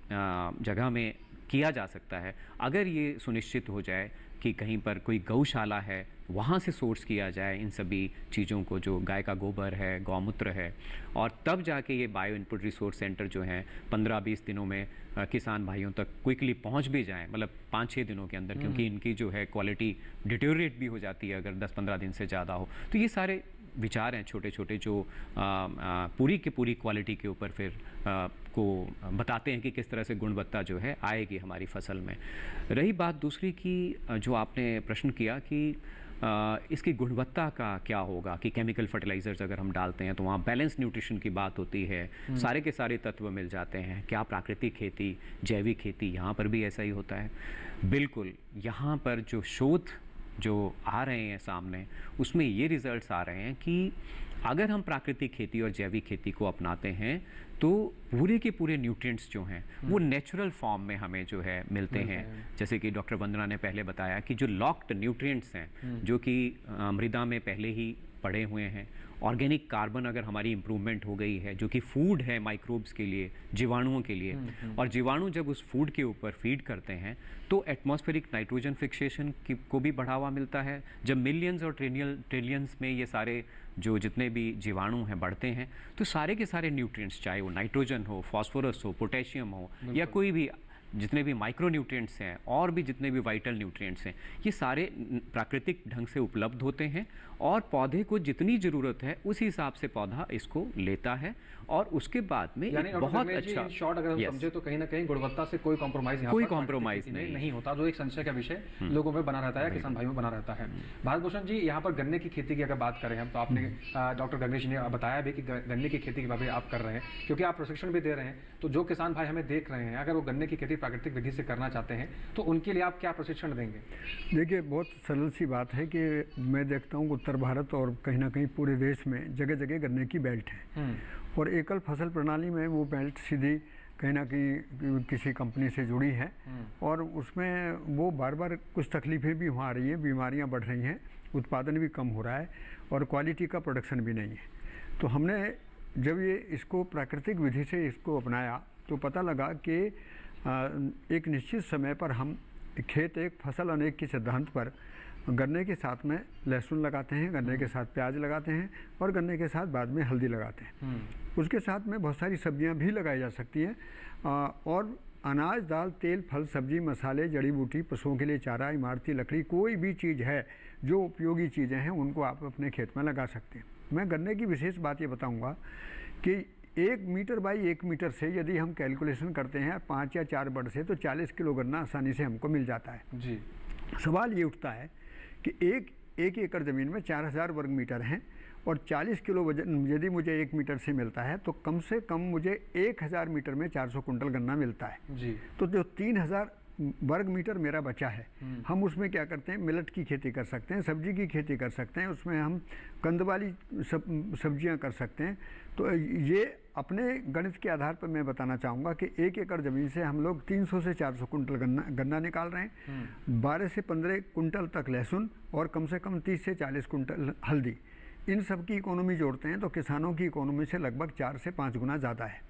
जगह में किया जा सकता है। अगर ये सुनिश्चित हो जाए कि कहीं पर कोई गौशाला है, वहाँ से सोर्स किया जाए इन सभी चीज़ों को, जो गाय का गोबर है, गौमूत्र है, और तब जाके ये बायो इनपुट रिसोर्स सेंटर जो हैं 15-20 दिनों में किसान भाइयों तक क्विकली पहुँच भी जाएं, मतलब 5-6 दिनों के अंदर, क्योंकि इनकी जो है क्वालिटी डिटेरियोरेट भी हो जाती है अगर 10-15 दिन से ज़्यादा हो। तो ये सारे विचार हैं छोटे छोटे जो पूरी की पूरी क्वालिटी के ऊपर फिर को बताते हैं कि किस तरह से गुणवत्ता जो है आएगी हमारी फसल में। रही बात दूसरी की, जो आपने प्रश्न किया कि इसकी गुणवत्ता का क्या होगा, कि केमिकल फर्टिलाइज़र्स अगर हम डालते हैं तो वहाँ बैलेंस न्यूट्रिशन की बात होती है, सारे के सारे तत्व मिल जाते हैं। क्या प्राकृतिक खेती, जैविक खेती, यहाँ पर भी ऐसा ही होता है? बिल्कुल। यहाँ पर जो शोध जो आ रहे हैं सामने, उसमें ये रिजल्ट्स आ रहे हैं कि अगर हम प्राकृतिक खेती और जैविक खेती को अपनाते हैं तो पूरे के पूरे न्यूट्रिएंट्स जो हैं वो नेचुरल फॉर्म में हमें जो है मिलते हैं। जैसे कि डॉक्टर वंदना ने पहले बताया कि जो लॉक्ड न्यूट्रिएंट्स हैं, जो कि मृदा में पहले ही पड़े हुए हैं, ऑर्गेनिक कार्बन अगर हमारी इम्प्रूवमेंट हो गई है, जो कि फूड है माइक्रोब्स के लिए, जीवाणुओं के लिए, और जीवाणु जब उस फूड के ऊपर फीड करते हैं तो एटमॉस्फेरिक नाइट्रोजन फिक्सेशन को भी बढ़ावा मिलता है। जब मिलियंस और ट्रिलियंस में ये सारे जो जितने भी जीवाणु हैं बढ़ते हैं, तो सारे के सारे न्यूट्रिएंट्स, चाहे वो नाइट्रोजन हो, फास्फोरस हो, पोटेशियम हो, या कोई भी जितने भी माइक्रो न्यूट्रिएंट्स हैं और भी जितने भी वाइटल न्यूट्रिएंट्स हैं, ये सारे प्राकृतिक ढंग से उपलब्ध होते हैं और पौधे को जितनी ज़रूरत है उस हिसाब से पौधा इसको लेता है और उसके बाद में बहुत अच्छा, शॉर्ट अगर हम समझे तो कहीं ना कहीं गुणवत्ता से कोई कॉम्प्रोमाइज नहीं होता, जो एक संशय का विषय लोगों में बना रहता है, किसान भाइयों में बना रहता है। भारत भूषण जी, यहाँ पर गन्ने की खेती की अगर बात करें हम, तो आपने डॉक्टर गंगेश जी ने बताया भी कि गन्ने की खेती के बारे में आप कर रहे हैं, क्योंकि आप प्रशिक्षण भी दे रहे हैं। तो जो किसान भाई हमें देख रहे हैं, अगर वो गन्ने की खेती प्राकृतिक विधि से करना चाहते हैं तो उनके लिए आप क्या प्रशिक्षण देंगे? देखिए, बहुत सरल सी बात है कि मैं देखता हूँ उत्तर भारत और कहीं ना कहीं पूरे देश में जगह जगह गन्ने की बेल्ट है, और एकल फसल प्रणाली में वो बेल्ट सीधी कहीं ना कहीं किसी कंपनी से जुड़ी है, और उसमें वो बार बार कुछ तकलीफें भी वहाँ आ रही हैं, बीमारियाँ बढ़ रही हैं, उत्पादन भी कम हो रहा है और क्वालिटी का प्रोडक्शन भी नहीं है। तो हमने जब ये इसको प्राकृतिक विधि से इसको अपनाया तो पता लगा कि एक निश्चित समय पर हम खेत एक फसल अनेक के सिद्धांत पर गन्ने के साथ में लहसुन लगाते हैं, गन्ने के साथ प्याज लगाते हैं और गन्ने के साथ बाद में हल्दी लगाते हैं। उसके साथ में बहुत सारी सब्जियां भी लगाई जा सकती हैं, और अनाज, दाल, तेल, फल, सब्जी, मसाले, जड़ी बूटी, पशुओं के लिए चारा, इमारती लकड़ी, कोई भी चीज़ है जो उपयोगी चीज़ें हैं उनको आप अपने खेत में लगा सकते हैं। मैं गन्ने की विशेष बात ये बताऊँगा कि 1 मीटर बाई 1 मीटर से यदि हम कैलकुलेशन करते हैं 5 या 4 बड़ से, तो 40 किलो गन्ना आसानी से हमको मिल जाता है जी। सवाल ये उठता है कि एक एकड़ ज़मीन में 4000 वर्ग मीटर हैं और 40 किलो वजन यदि मुझे 1 मीटर से मिलता है तो कम से कम मुझे 1000 मीटर में 400 कुंटल गन्ना मिलता है जी। तो जो 3000 वर्ग मीटर मेरा बचा है, हम उसमें क्या करते हैं, मिलेट की खेती कर सकते हैं, सब्जी की खेती कर सकते हैं, उसमें हम कंद वाली सब्जियां कर सकते हैं। तो ये अपने गणित के आधार पर मैं बताना चाहूँगा कि 1 एकड़ ज़मीन से हम लोग 300 से 400 कुंटल गन्ना निकाल रहे हैं, 12 से 15 कुंटल तक लहसुन और कम से कम 30 से 40 कुंटल हल्दी। इन सब की इकोनॉमी जोड़ते हैं तो किसानों की इकोनॉमी से लगभग 4 से 5 गुना ज़्यादा है।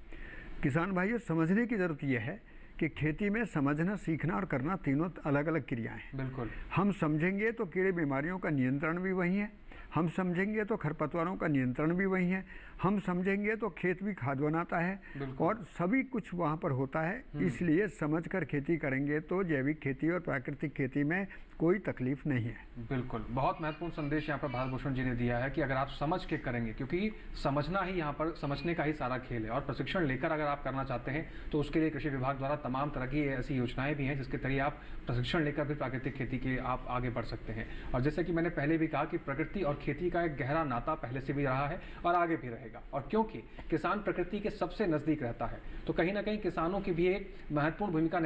किसान भाइयों, समझने की ज़रूरत यह है कि खेती में समझना, सीखना और करना तीनों अलग अलग क्रियाएं हैं। बिल्कुल। हम समझेंगे तो कीड़े बीमारियों का नियंत्रण भी वही है, हम समझेंगे तो खरपतवारों का नियंत्रण भी वही है, हम समझेंगे तो खेत भी खाद बनाता है और सभी कुछ वहाँ पर होता है। इसलिए समझकर खेती करेंगे तो जैविक खेती और प्राकृतिक खेती में कोई तकलीफ नहीं है। बिल्कुल, बहुत महत्वपूर्ण संदेश यहाँ पर भारत भूषण जी ने दिया है कि अगर आप समझ के करेंगे, क्योंकि समझना ही यहाँ पर समझने का ही सारा खेल है, और प्रशिक्षण लेकर अगर आप करना चाहते हैं तो उसके लिए कृषि विभाग द्वारा तमाम तरह की ऐसी योजनाएं भी हैं जिसके जरिए आप प्रशिक्षण लेकर भी प्राकृतिक खेती के लिए आप आगे बढ़ सकते हैं। और जैसे कि मैंने पहले भी कहा कि प्रकृति और खेती का एक गहरा नाता पहले से भी रहा है और आगे भी रहेगा, और क्योंकि किसान प्रकृति के सबसे नज़दीक रहता है तो कहीं ना कहीं किसानों की भी एक महत्वपूर्ण भूमिका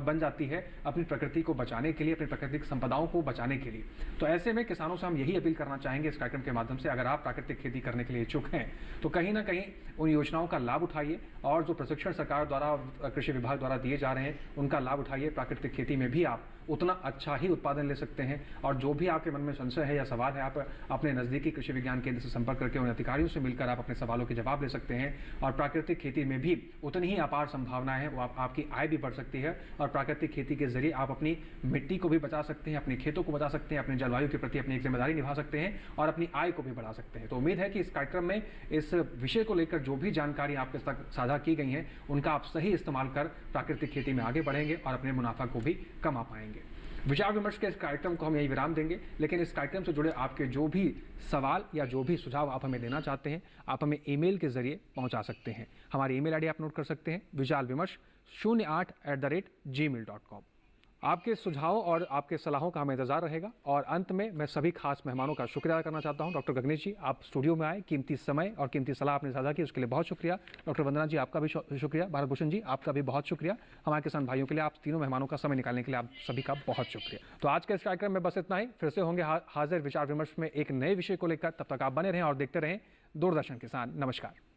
बन जाती है अपनी प्रकृति को बचाने के लिए, अपनी प्राकृतिक संपदाओं को बचाने के लिए। तो ऐसे में किसानों से हम यही अपील करना चाहेंगे इस कार्यक्रम के माध्यम से, अगर आप प्राकृतिक खेती करने के लिए इच्छुक हैं तो कहीं ना कहीं उन योजनाओं का लाभ उठाइए, और जो प्रशिक्षण सरकार द्वारा कृषि विभाग द्वारा दिए जा रहे हैं उनका लाभ उठाइए। प्राकृतिक खेती में भी आप उतना अच्छा ही उत्पादन ले सकते हैं, और जो भी आपके मन में संशय है या सवाल है, आप अपने नज़दीकी कृषि विज्ञान केंद्र से संपर्क करके उन अधिकारियों से मिलकर आप अपने सवालों के जवाब ले सकते हैं। और प्राकृतिक खेती में भी उतनी ही अपार संभावनाएं हैं, वो आपकी आय भी बढ़ सकती है, और प्राकृतिक खेती के जरिए आप अपनी मिट्टी को भी बचा सकते हैं, अपने खेतों को बचा सकते हैं, अपनी जलवायु के प्रति अपनी एक जिम्मेदारी निभा सकते हैं, और अपनी आय को भी बढ़ा सकते हैं। तो उम्मीद है कि इस कार्यक्रम में इस विषय को लेकर जो भी जानकारी आपके साथ साझा की गई है उनका आप सही इस्तेमाल कर प्राकृतिक खेती में आगे बढ़ेंगे और अपने मुनाफा को भी कमा पाएंगे। विचार विमर्श के इस कार्यक्रम को हम यही विराम देंगे, लेकिन इस कार्यक्रम से जुड़े आपके जो भी सवाल या जो भी सुझाव आप हमें देना चाहते हैं आप हमें ईमेल के जरिए पहुंचा सकते हैं। हमारी ईमेल आईडी आप नोट कर सकते हैं, vijalvimarsh08@gmail.com। आपके सुझावों और आपके सलाहों का हमें इंतजार रहेगा। और अंत में मैं सभी खास मेहमानों का शुक्रिया अदा करना चाहता हूं। डॉक्टर गगनेश जी, आप स्टूडियो में आए, कीमती समय और कीमती सलाह आपने साझा की, उसके लिए बहुत शुक्रिया। डॉक्टर वंदना जी, आपका भी शुक्रिया। भारत भूषण जी, आपका भी बहुत शुक्रिया। हमारे किसान भाइयों के लिए आप तीनों मेहमानों का समय निकालने के लिए आप सभी का बहुत शुक्रिया। तो आज के इस कार्यक्रम में बस इतना ही। फिर से होंगे हाजिर विचार विमर्श में एक नए विषय को लेकर। तब तक आप बने रहें और देखते रहें दूरदर्शन किसान। नमस्कार।